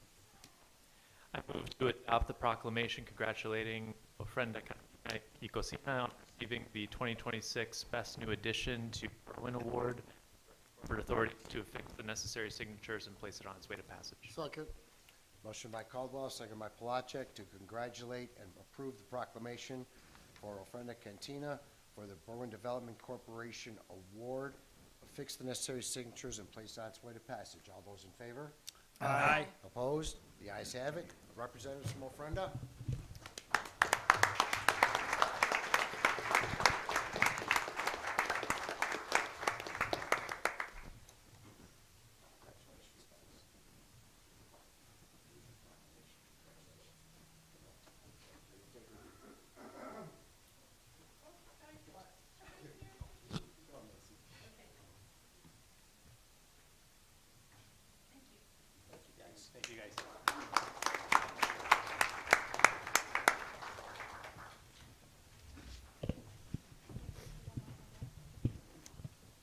Speaker 8: I move to adopt the proclamation congratulating Ofrenda Cantina y Cocina on receiving the 2026 Best New Addition to Berwyn Award for authority to affix the necessary signatures and place it on its way to passage.
Speaker 7: Second.
Speaker 1: Motion by Caldwell, second by Palachek, to congratulate and approve the proclamation for Ofrenda Cantina for the Berwyn Development Corporation Award. Affix the necessary signatures and place on its way to passage. All those in favor?
Speaker 4: Aye.
Speaker 1: Opposed? The ayes have it. Representatives from Ofrenda?
Speaker 8: Thank you, guys.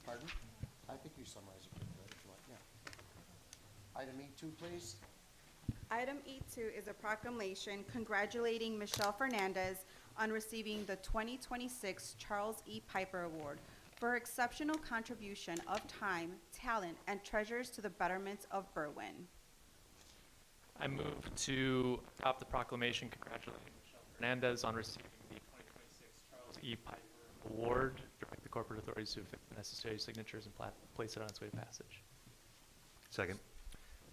Speaker 1: Pardon? I think you summarized it pretty good, if you want, yeah. Item E2, please.
Speaker 11: Item E2 is a proclamation congratulating Michelle Fernandez on receiving the 2026 Charles E. Piper Award for her exceptional contribution of time, talent, and treasures to the betterment of Berwyn.
Speaker 8: I move to adopt the proclamation congratulating Michelle Fernandez on receiving the 2026 Charles E. Piper Award. Direct the corporate authorities to affix the necessary signatures and place it on its way to passage.
Speaker 9: Second.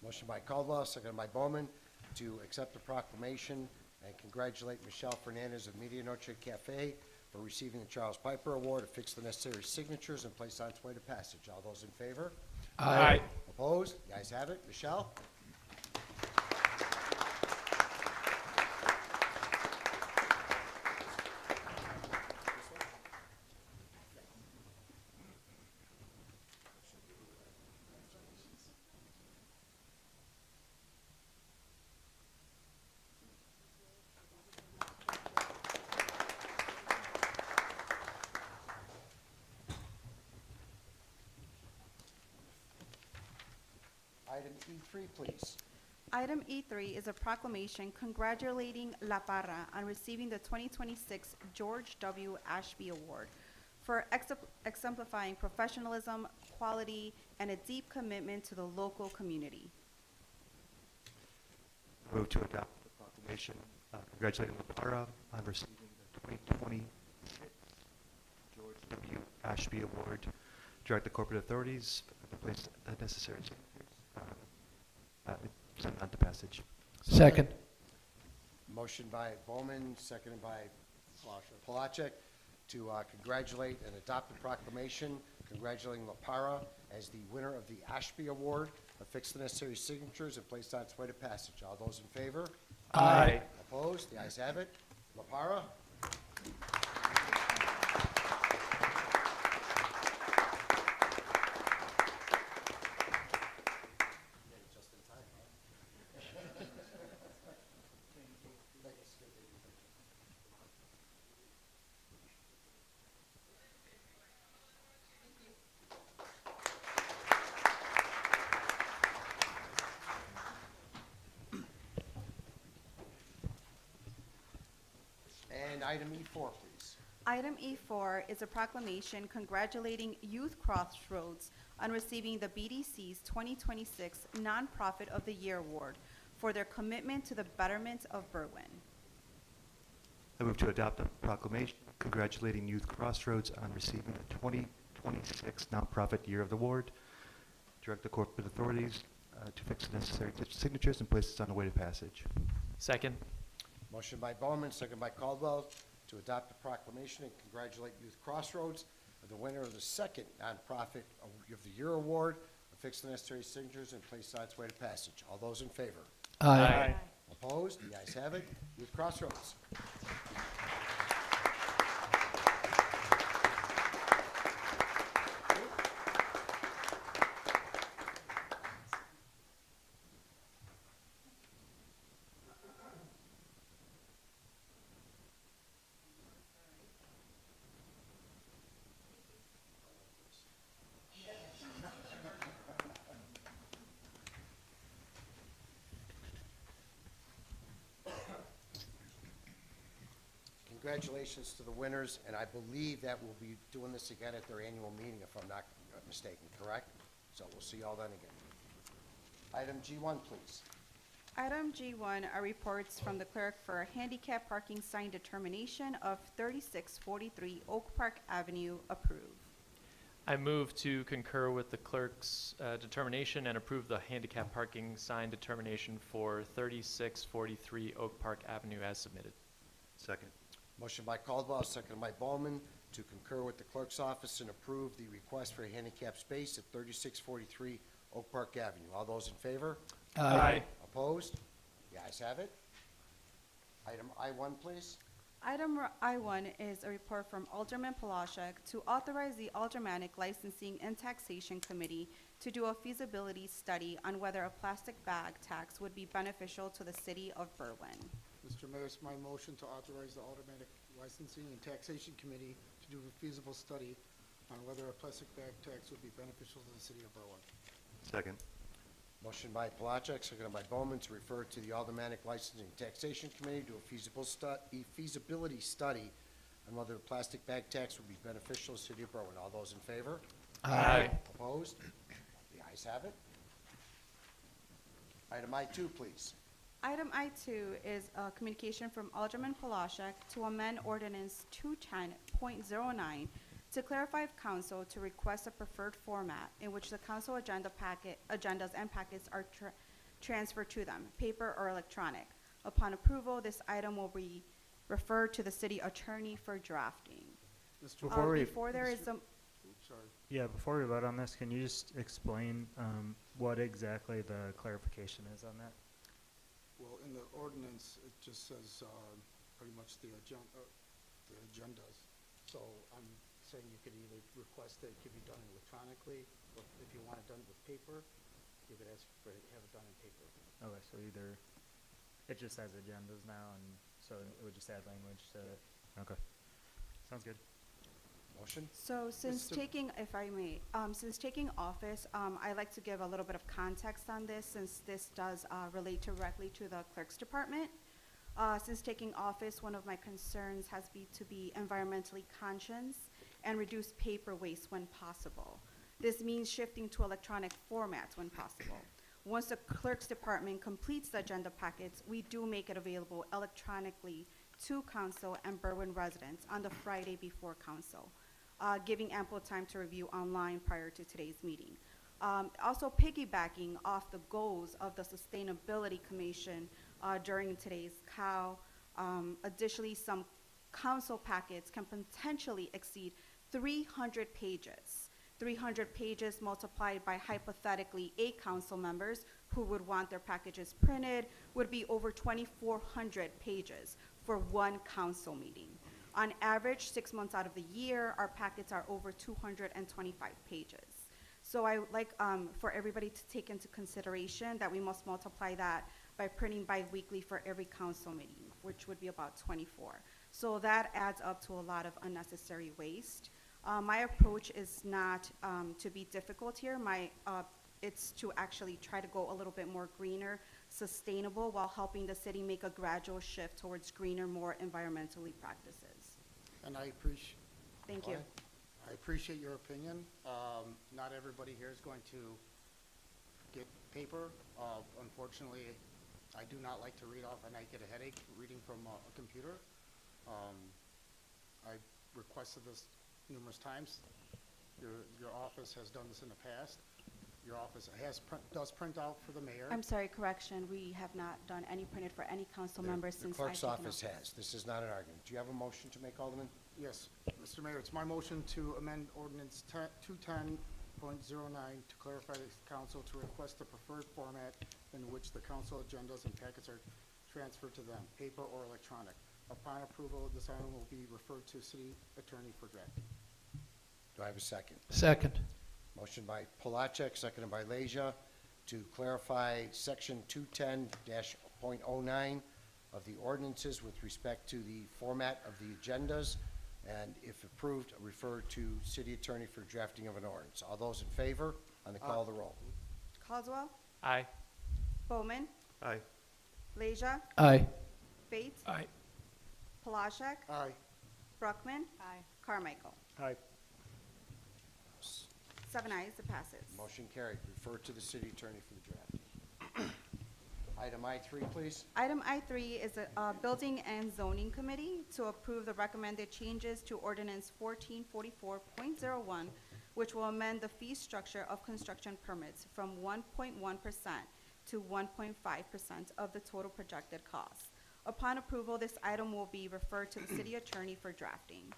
Speaker 1: Motion by Caldwell, seconded by Bowman, to accept the proclamation and congratulate Michelle Fernandez of Media Noche Cafe for receiving the Charles Piper Award, affix the necessary signatures, and place on its way to passage. All those in favor?
Speaker 4: Aye.
Speaker 1: Opposed? The ayes have it. Michelle? Item E3, please.
Speaker 11: Item E3 is a proclamation congratulating La Parra on receiving the 2026 George W. Ashby Award for exemplifying professionalism, quality, and a deep commitment to the local community.
Speaker 9: Move to adopt the proclamation congratulating La Parra on receiving the 2026 George W. Ashby Award. Direct the corporate authorities to place the necessary signatures. Send on to passage.
Speaker 4: Second.
Speaker 1: Motion by Bowman, seconded by Palachek, to congratulate and adopt the proclamation congratulating La Parra as the winner of the Ashby Award, affix the necessary signatures, and place on its way to passage. All those in favor?
Speaker 4: Aye.
Speaker 1: Opposed? The ayes have it. La Parra? Just in time, huh? And item E4, please.
Speaker 11: Item E4 is a proclamation congratulating Youth Crossroads on receiving the BDC's 2026 Nonprofit of the Year Award for their commitment to the betterment of Berwyn.
Speaker 9: I move to adopt a proclamation congratulating Youth Crossroads on receiving the 2026 Nonprofit Year of the Award. Direct the corporate authorities to fix the necessary signatures and place this on the way to passage.
Speaker 8: Second.
Speaker 1: Motion by Bowman, second by Caldwell, to adopt the proclamation and congratulate Youth Crossroads, the winner of the second Nonprofit of the Year Award, affix the necessary signatures, and place on its way to passage. All those in favor?
Speaker 4: Aye.
Speaker 1: Opposed? The ayes have it. Youth Crossroads. Congratulations to the winners, and I believe that we'll be doing this again at their annual meeting, if I'm not mistaken, correct? So we'll see y'all then again. Item G1, please.
Speaker 11: Item G1 are reports from the clerk for handicap parking sign determination of 3643 Oak Park Avenue. Approve.
Speaker 8: I move to concur with the clerk's determination and approve the handicap parking sign determination for 3643 Oak Park Avenue as submitted.
Speaker 9: Second.
Speaker 1: Motion by Caldwell, seconded by Bowman, to concur with the clerk's office and approve the request for handicap space at 3643 Oak Park Avenue. All those in favor? Opposed? The ayes have it. Item I1, please.
Speaker 11: Item I1 is a report from Alderman Palashek to authorize the Aldermanic Licensing and Taxation Committee to do a feasibility study on whether a plastic bag tax would be beneficial to the city of Berwyn.
Speaker 7: Mr. Mayor, it's my motion to authorize the Automatic Licensing and Taxation Committee to do a feasible study on whether a plastic bag tax would be beneficial to the city of Berwyn.
Speaker 9: Second.
Speaker 1: Motion by Palachek, seconded by Bowman, to refer to the Aldermanic Licensing and Taxation Committee to a feasibility study on whether a plastic bag tax would be beneficial to the city of Berwyn. All those in favor? Opposed? The ayes have it. Item I2, please.
Speaker 11: Item I2 is a communication from Alderman Palashek to amend Ordinance 210.09 to clarify if council to request a preferred format in which the council agendas and packets are transferred to them, paper or electronic. Upon approval, this item will be referred to the city attorney for drafting.
Speaker 7: Mr.
Speaker 11: Before there is some,
Speaker 7: Sorry.
Speaker 3: Yeah, before we vote on this, can you just explain what exactly the clarification is on that?
Speaker 7: Well, in the ordinance, it just says pretty much the agendas. So I'm saying you could either request that it could be done electronically, or if you want it done with paper, you could ask for it, have it done in paper.
Speaker 3: Okay, so either, it just has agendas now, and so it would just add language to it. Okay, sounds good.
Speaker 1: Motion?
Speaker 11: so since
Speaker 7: Mr.
Speaker 11: taking, if I may, since taking office, I'd like to give a little bit of context on this, since this does relate directly to the clerk's department. Since taking office, one of my concerns has been to be environmentally conscious and reduce paper waste when possible. This means shifting to electronic formats when possible. Once the clerk's department completes the agenda packets, we do make it available electronically to council and Berwyn residents on the Friday before council, giving ample time to review online prior to today's meeting. Also piggybacking off the goals of the Sustainability Commission during today's COW. Additionally, some council packets can potentially exceed 300 pages. 300 pages multiplied by hypothetically 8 council members who would want their packages printed would be over 2,400 pages for one council meeting. On average, 6 months out of the year, our packets are over 225 pages. So I would like for everybody to take into consideration that we must multiply that by printing bi-weekly for every council meeting, which would be about 24. So that adds up to a lot of unnecessary waste. My approach is not to be difficult here. It's to actually try to go a little bit more greener, sustainable, while helping the city make a gradual shift towards greener, more environmentally practices.
Speaker 7: And I appreciate.
Speaker 11: Thank you.
Speaker 7: I appreciate your opinion. Not everybody here is going to get paper. Unfortunately, I do not like to read off, and I get a headache reading from a computer. I requested this numerous times. Your office has done this in the past. Your office does print out for the mayor.
Speaker 11: I'm sorry, correction. We have not done any printed for any council members
Speaker 1: The
Speaker 11: since
Speaker 1: clerk's
Speaker 11: I've taken
Speaker 1: office has. This is not an argument. Do you have a motion to make, Alderman?
Speaker 7: Yes, Mr. Mayor, it's my motion to amend ordinance 210.09 to clarify the council to request the preferred format in which the council agendas and packets are transferred to them, paper or electronic. Upon approval, this item will be referred to city attorney for drafting.
Speaker 1: Do I have a second?
Speaker 4: Second.
Speaker 1: Motion by Palachek, seconded by Leja, to clarify section 210-09 of the ordinances with respect to the format of the agendas, and if approved, refer to city attorney for drafting of an ordinance. All those in favor, on the call of the roll.
Speaker 11: Caldwell,
Speaker 8: Aye.
Speaker 11: Bowman,
Speaker 9: Aye.
Speaker 11: Leja,
Speaker 4: Aye.
Speaker 11: Bates,
Speaker 4: Aye.
Speaker 11: Palashek,
Speaker 1: Aye.
Speaker 11: Brockman,
Speaker 10: Aye.
Speaker 11: Carmichael.
Speaker 3: Aye.
Speaker 11: 7 ayes, it passes.
Speaker 1: Motion carried. Refer to the city attorney for the drafting. Item I3, please.
Speaker 11: Item I3 is a Building and Zoning Committee to approve the recommended changes to Ordinance 1444.01, which will amend the fee structure of construction permits from 1.1% to 1.5% of the total projected cost. Upon approval, this item will be referred to the city attorney for drafting.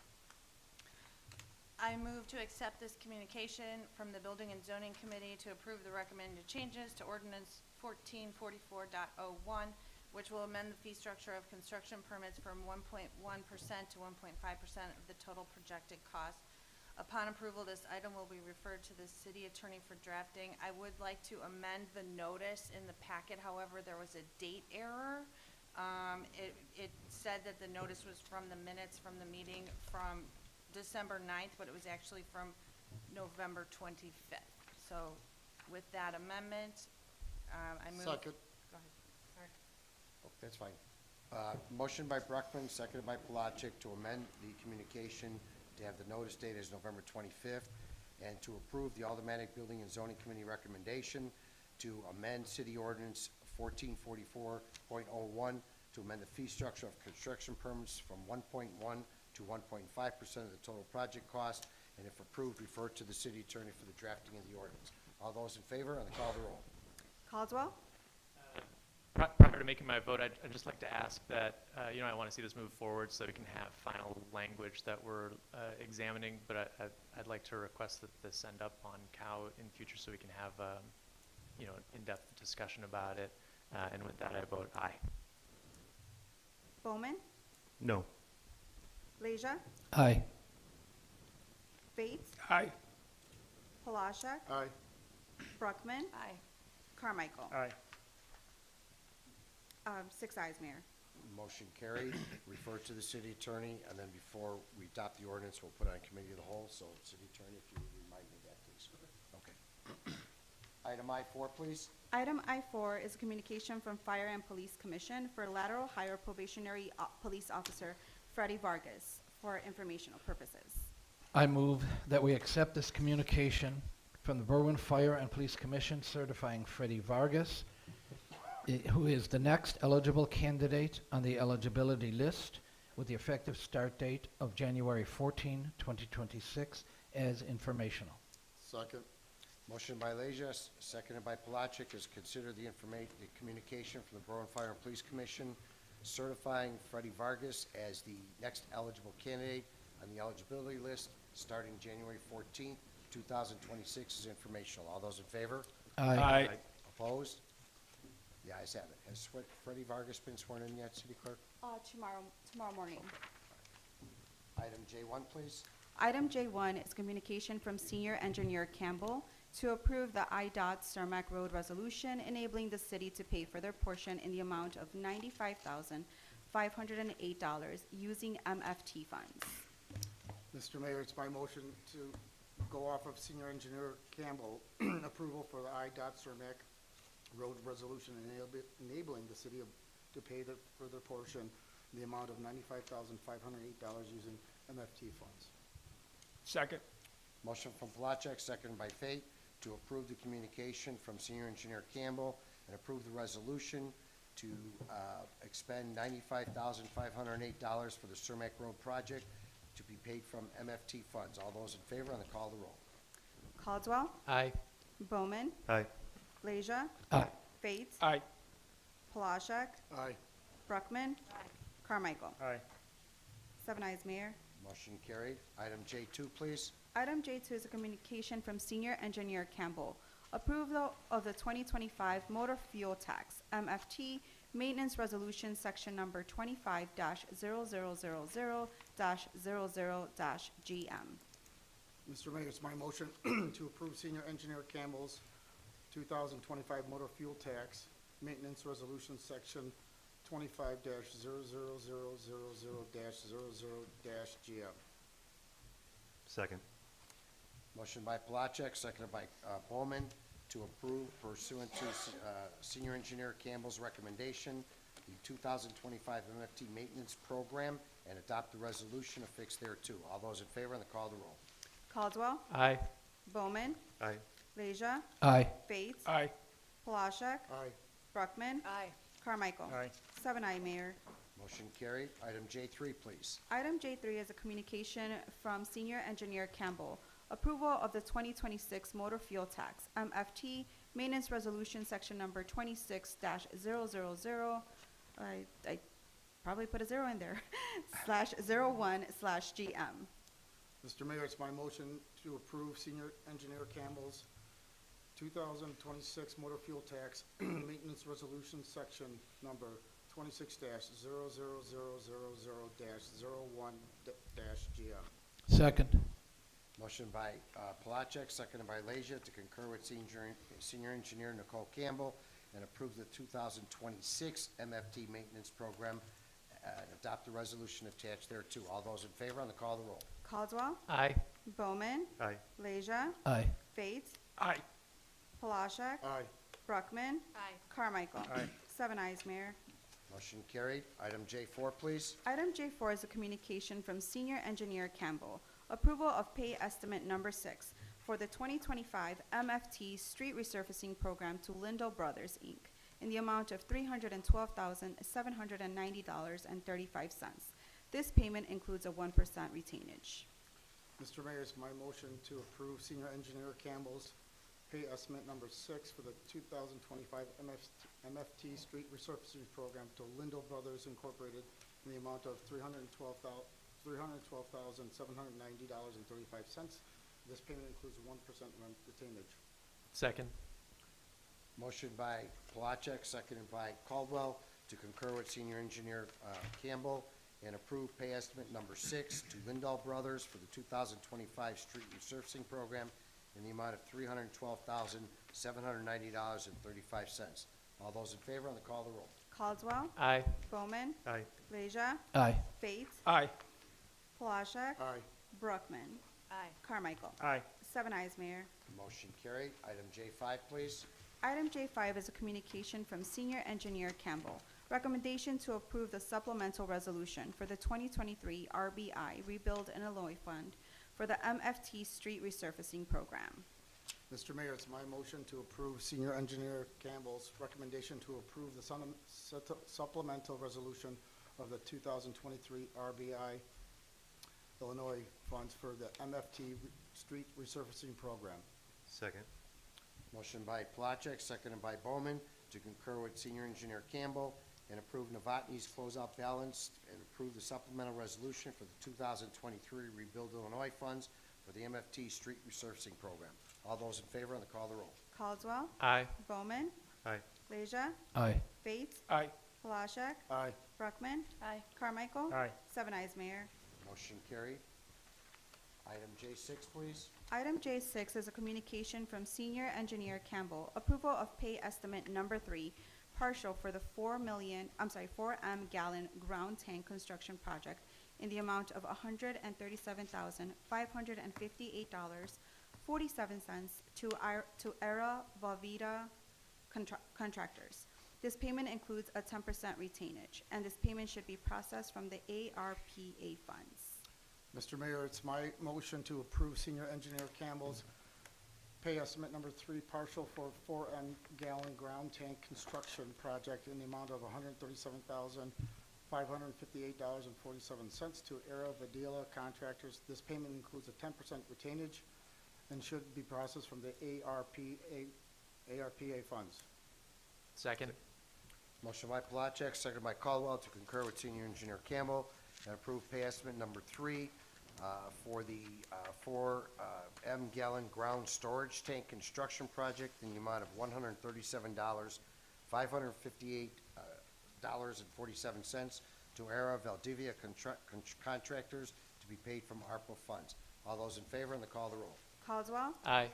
Speaker 10: I move to accept this communication from the Building and Zoning Committee to approve the recommended changes to Ordinance 1444.01, which will amend the fee structure of construction permits from 1.1% to 1.5% of the total projected cost. Upon approval, this item will be referred to the city attorney for drafting. I would like to amend the notice in the packet, however, there was a date error. It said that the notice was from the minutes from the meeting from December 9th, but it was actually from November 25th. So with that amendment, I move.
Speaker 1: Second.
Speaker 10: Go ahead. Sorry.
Speaker 1: Oh, that's fine. Motion by Brockman, seconded by Palachik to amend the communication to have the notice date as November 25th, and to approve the Aldermanic Building and Zoning Committee recommendation to amend City Ordinance 1444.01 to amend the fee structure of construction permits from 1.1 to 1.5% of the total project cost, and if approved, refer to the city attorney for the drafting of the ordinance. All those in favor, on the call of the roll.
Speaker 11: Caldwell?
Speaker 8: Prior to making my vote, I'd just like to ask that, I want to see this move forward so we can have final language that we're examining, but I'd like to request that this end up on COW in future so we can have, an in-depth discussion about it. And with that, I vote aye.
Speaker 11: Bowman?
Speaker 9: No.
Speaker 11: Leisure?
Speaker 4: Aye.
Speaker 11: Bates?
Speaker 4: Aye.
Speaker 11: Palashek?
Speaker 1: Aye.
Speaker 11: Brockman?
Speaker 10: Aye.
Speaker 11: Carmichael.
Speaker 3: Aye.
Speaker 11: 6 ayes, Mayor.
Speaker 1: Motion carried. Refer to the city attorney, and then before we adopt the ordinance, we'll put it on committee of the whole. So, city attorney, if you would remind me of that, please. Okay. Item I4, please.
Speaker 11: Item I4 is a communication from Fire and Police Commission for lateral hire probationary police officer Freddie Vargas for informational purposes.
Speaker 4: I move that we accept this communication from the Berwyn Fire and Police Commission certifying Freddie Vargas, who is the next eligible candidate on the eligibility list with the effective start date of January 14, 2026, as informational.
Speaker 1: Second. Motion by Leisure, seconded by Palachik, is consider the communication from the Berwyn Fire and Police Commission certifying Freddie Vargas as the next eligible candidate on the eligibility list starting January 14th, 2026 is informational. All those in favor?
Speaker 4: Aye.
Speaker 1: Opposed? The ayes have it. Has Freddie Vargas been sworn in yet, City Clerk?
Speaker 11: Tomorrow morning.
Speaker 1: Item J1, please.
Speaker 11: Item J1 is communication from Senior Engineer Campbell to approve the IDOT Cermak Road resolution enabling the city to pay for their portion in the amount of $95,508 using MFT funds.
Speaker 7: Mr. Mayor, it's my motion to go off of Senior Engineer Campbell approval for the IDOT Cermak Road resolution enabling the city to pay for their portion in the amount of $95,508 using MFT funds.
Speaker 4: Second.
Speaker 1: Motion from Palachik, seconded by Fate, to approve the communication from Senior Engineer Campbell and approve the resolution to expend $95,508 for the Cermak Road project to be paid from MFT funds. All those in favor, on the call of the roll.
Speaker 11: Caldwell?
Speaker 8: Aye.
Speaker 11: Bowman?
Speaker 9: Aye.
Speaker 11: Leisure?
Speaker 4: Aye.
Speaker 11: Bates?
Speaker 4: Aye.
Speaker 11: Palashek?
Speaker 7: Aye.
Speaker 11: Brockman? Carmichael.
Speaker 3: Aye.
Speaker 11: 7 ayes, Mayor.
Speaker 1: Motion carried. Item J2, please.
Speaker 11: Item J2 is a communication from Senior Engineer Campbell. Approval of the 2025 motor fuel tax, MFT, maintenance resolution section number 25-0000-00-GM.
Speaker 7: Mr. Mayor, it's my motion to approve Senior Engineer Campbell's 2025 motor fuel tax maintenance resolution section 25-000000-00-GM.
Speaker 9: Second.
Speaker 1: Motion by Palachik, seconded by Bowman, to approve pursuant to Senior Engineer Campbell's recommendation the 2025 MFT Maintenance Program and adopt the resolution affixed thereto. All those in favor on the call to roll.
Speaker 11: Caldwell.
Speaker 8: Aye.
Speaker 11: Bowman.
Speaker 9: Aye.
Speaker 11: Leisure.
Speaker 4: Aye.
Speaker 11: Bates.
Speaker 3: Aye.
Speaker 11: Palashek.
Speaker 7: Aye.
Speaker 11: Brockman.
Speaker 10: Aye.
Speaker 11: Carmichael.
Speaker 3: Aye.
Speaker 11: 7-0, Mayor.
Speaker 1: Motion carried. Item J3, please.
Speaker 11: Item J3 is a communication from Senior Engineer Campbell. Approval of the 2026 motor fuel tax, MFT, maintenance resolution section number 26-000, I probably put a 0 in there, /01/GM.
Speaker 7: Mr. Mayor, it's my motion to approve Senior Engineer Campbell's 2026 motor fuel tax maintenance resolution section number 26-00000-01-GM.
Speaker 4: Second.
Speaker 1: Motion by Palachek, seconded by Leisure, to concur with Senior Engineer Nicole Campbell and approve the 2026 MFT Maintenance Program and adopt the resolution attached thereto. All those in favor on the call to roll.
Speaker 11: Caldwell.
Speaker 8: Aye.
Speaker 11: Bowman.
Speaker 9: Aye.
Speaker 11: Leisure.
Speaker 4: Aye.
Speaker 11: Bates.
Speaker 3: Aye.
Speaker 11: Palashek.
Speaker 7: Aye.
Speaker 11: Brockman.
Speaker 10: Aye.
Speaker 11: Carmichael.
Speaker 3: Aye.
Speaker 11: 7 ayes, Mayor.
Speaker 1: Motion carried. Item J4, please.
Speaker 11: Item J4 is a communication from Senior Engineer Campbell. Approval of pay estimate number 6 for the 2025 MFT Street Resurfacing Program to Lindell Brothers, Inc. in the amount of $312,790.35. This payment includes a 1% retainage.
Speaker 7: Mr. Mayor, it's my motion to approve Senior Engineer Campbell's pay estimate number 6 for the 2025 MFT Street Resurfacing Program to Lindell Brothers Incorporated in the amount of $312,790.35. This payment includes a 1% retainage.
Speaker 8: Second.
Speaker 1: Motion by Palachek, seconded by Caldwell, to concur with Senior Engineer Campbell and approve pay estimate number 6 to Lindahl Brothers for the 2025 Street Resurfacing Program in the amount of $312,790.35. All those in favor on the call to roll.
Speaker 11: Caldwell.
Speaker 8: Aye.
Speaker 11: Bowman.
Speaker 9: Aye.
Speaker 11: Leisure.
Speaker 4: Aye.
Speaker 11: Bates.
Speaker 3: Aye.
Speaker 11: Palashek.
Speaker 7: Aye.
Speaker 11: Brockman.
Speaker 10: Aye.
Speaker 11: Carmichael.
Speaker 3: Aye.
Speaker 11: 7 ayes, Mayor.
Speaker 1: Motion carried. Item J5, please.
Speaker 11: Item J5 is a communication from Senior Engineer Campbell. Recommendation to approve the supplemental resolution for the 2023 RBI Rebuild Illinois Fund for the MFT Street Resurfacing Program.
Speaker 7: Mr. Mayor, it's my motion to approve Senior Engineer Campbell's recommendation to approve the supplemental resolution of the 2023 RBI Illinois funds for the MFT Street Resurfacing Program.
Speaker 9: Second.
Speaker 1: Motion by Palachek, seconded by Bowman, to concur with Senior Engineer Campbell and approve Novotny's closeout balance and approve the supplemental resolution for the 2023 Rebuild Illinois funds for the MFT Street Resurfacing Program. All those in favor on the call to roll.
Speaker 11: Caldwell.
Speaker 8: Aye.
Speaker 11: Bowman.
Speaker 9: Aye.
Speaker 11: Leisure.
Speaker 4: Aye.
Speaker 11: Bates.
Speaker 3: Aye.
Speaker 11: Palashek.
Speaker 7: Aye.
Speaker 11: Brockman.
Speaker 10: Aye.
Speaker 11: Carmichael.
Speaker 3: Aye.
Speaker 11: 7 ayes, Mayor.
Speaker 1: Motion carried. Item J6, please.
Speaker 11: Item J6 is a communication from Senior Engineer Campbell. Approval of pay estimate number 3, partial for the 4M gallon ground tank construction project in the amount of $137,558.47 to Era Valvita Contractors. This payment includes a 10% retainage, and this payment should be processed from the ARPA funds.
Speaker 7: Mr. Mayor, it's my motion to approve Senior Engineer Campbell's pay estimate number 3, partial for 4M gallon ground tank construction project in the amount of $137,558.47 to Era Vadila Contractors. This payment includes a 10% retainage and should be processed from the ARPA funds.
Speaker 8: Second.
Speaker 1: Motion by Palachek, seconded by Caldwell, to concur with Senior Engineer Campbell and approve pay estimate number 3 for the 4M gallon ground storage tank construction project in the amount of $137,558.47 to Era Valdivia Contractors to be paid from ARPA funds. All those in favor on the call to roll.
Speaker 11: Caldwell.
Speaker 8: Aye.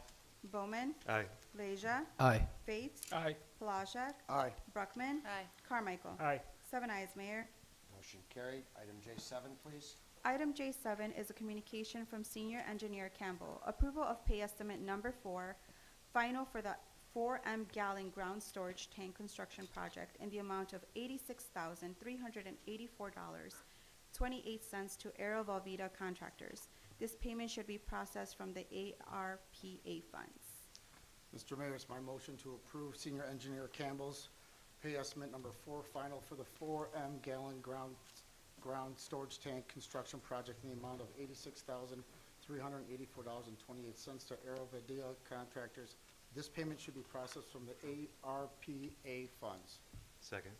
Speaker 11: Bowman.
Speaker 9: Aye.
Speaker 11: Leisure.
Speaker 4: Aye.
Speaker 11: Bates.
Speaker 3: Aye.
Speaker 11: Palashek.
Speaker 7: Aye.
Speaker 11: Brockman.
Speaker 10: Aye.
Speaker 11: Carmichael.
Speaker 3: Aye.
Speaker 11: 7 ayes, Mayor.
Speaker 1: Motion carried. Item J7, please.
Speaker 11: Item J7 is a communication from Senior Engineer Campbell. Approval of pay estimate number 4, final for the 4M gallon ground storage tank construction project in the amount of $86,384.28 to Aero Velveeta Contractors. This payment should be processed from the ARPA funds.
Speaker 7: Mr. Mayor, it's my motion to approve Senior Engineer Campbell's pay estimate number 4 final for the 4M gallon ground storage tank construction project in the amount of $86,384.28 to Aero Velveeta Contractors. This payment should be processed from the ARPA funds.
Speaker 9: Second.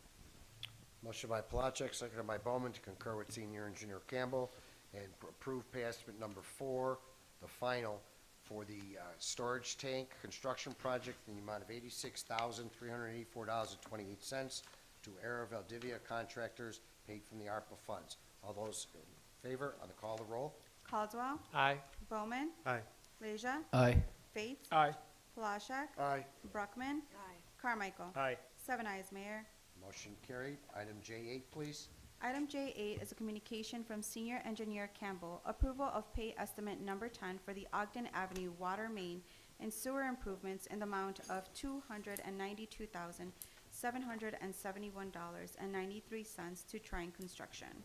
Speaker 1: Motion by Palachek, seconded by Bowman to concur with Senior Engineer Campbell and approve pay estimate number 4, the final, for the storage tank construction project in the amount of $86,384.28 to Aero Velveeta Contractors, paid from the ARPA funds. All those in favor, on the call the roll?
Speaker 11: Caldwell.
Speaker 8: Aye.
Speaker 11: Bowman.
Speaker 9: Aye.
Speaker 11: Leisure.
Speaker 4: Aye.
Speaker 11: Fates.
Speaker 3: Aye.
Speaker 11: Palashak.
Speaker 7: Aye.
Speaker 11: Brockman.
Speaker 10: Aye.
Speaker 11: Carmichael.
Speaker 3: Aye.
Speaker 11: 7 ayes, Mayor.
Speaker 1: Motion carried. Item J8, please.
Speaker 11: Item J8 is a communication from Senior Engineer Campbell, approval of pay estimate number 10 for the Ogden Avenue water main and sewer improvements in the amount of $292,771.93 to Trine Construction.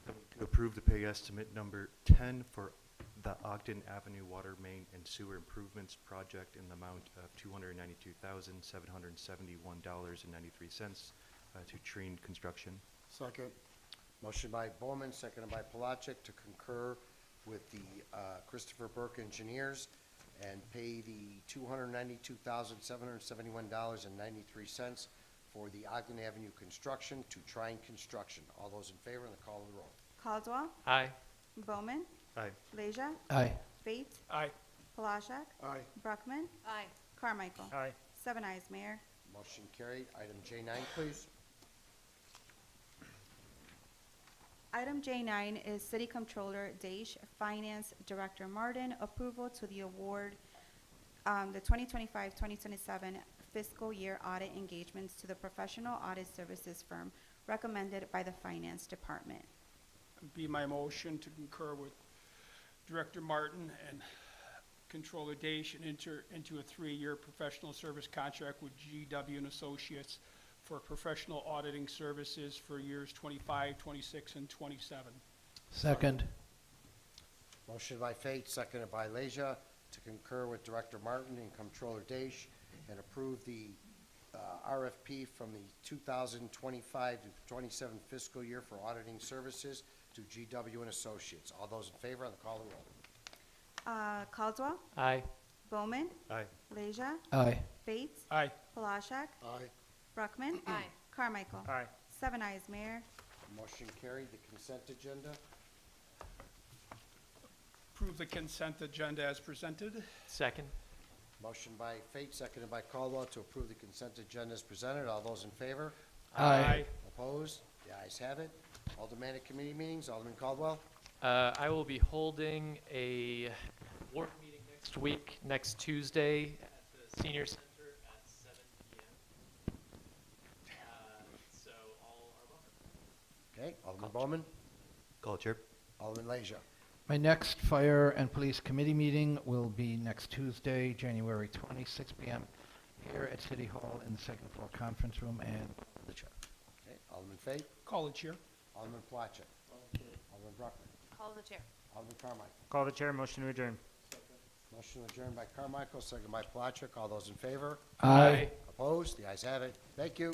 Speaker 9: I move to approve the pay estimate number 10 for the Ogden Avenue Water Main and Sewer Improvements Project in the amount of $292,771.93 to Trine Construction.
Speaker 7: Second.
Speaker 1: Motion by Bowman, seconded by Palachek to concur with the Christopher Burke Engineers and pay the $292,771.93 for the Ogden Avenue construction to Trine Construction. All those in favor, on the call of the roll?
Speaker 11: Caldwell.
Speaker 8: Aye.
Speaker 11: Bowman.
Speaker 9: Aye.
Speaker 11: Leisure.
Speaker 4: Aye.
Speaker 11: Fates.
Speaker 3: Aye.
Speaker 11: Palashak.
Speaker 7: Aye.
Speaker 11: Brockman.
Speaker 10: Aye.
Speaker 11: Carmichael.
Speaker 3: Aye.
Speaker 11: 7 ayes, Mayor.
Speaker 1: Motion carried. Item J9, please.
Speaker 11: Item J9 is City Comptroller Daish, Finance Director Martin, approval to the award the 2025-2027 fiscal year audit engagements to the professional audit services firm recommended by the Finance Department.
Speaker 13: Be my motion to concur with Director Martin and Controller Daish and enter into a 3-year professional service contract with GW and Associates for professional auditing services for years 25, 26, and 27.
Speaker 4: Second.
Speaker 1: Motion by Fate, seconded by Leisure, to concur with Director Martin and Comptroller Daish and approve the RFP from the 2025 to 27 fiscal year for auditing services to GW and Associates. All those in favor, on the call of the roll?
Speaker 11: Caldwell.
Speaker 8: Aye.
Speaker 11: Bowman.
Speaker 9: Aye.
Speaker 11: Leisure.
Speaker 4: Aye.
Speaker 11: Fates.
Speaker 13: Aye.
Speaker 11: Palashak.
Speaker 7: Aye.
Speaker 11: Brockman.
Speaker 10: Aye.
Speaker 11: Carmichael.
Speaker 3: Aye.
Speaker 11: 7 ayes, Mayor.
Speaker 1: Motion carried. The consent agenda.
Speaker 13: Approve the consent agenda as presented.
Speaker 8: Second.
Speaker 1: Motion by Fate, seconded by Caldwell to approve the consent agenda as presented. All those in favor?
Speaker 4: Aye.
Speaker 1: Opposed? The ayes have it. Aldermanic committee meetings. Alderman Caldwell?
Speaker 8: I will be holding a board meeting next week, next Tuesday, at the Senior Center at 7 p.m. So all are welcome.
Speaker 1: Okay. Alderman Bowman?
Speaker 9: Call Chair.
Speaker 1: Alderman Leisure?
Speaker 4: My next Fire and Police Committee meeting will be next Tuesday, January 20, 6 p.m. here at City Hall in the second floor conference room and the chair.
Speaker 1: Okay. Alderman Fate?
Speaker 13: Call the chair.
Speaker 1: Alderman Palachek? Alderman Bruckman?
Speaker 10: Call the chair.
Speaker 1: Alderman Carmichael?
Speaker 3: Call the chair, motion to adjourn.
Speaker 1: Motion adjourned by Carmichael, second by Palachek. All those in favor?
Speaker 4: Aye.
Speaker 1: Opposed? The ayes have it. Thank you.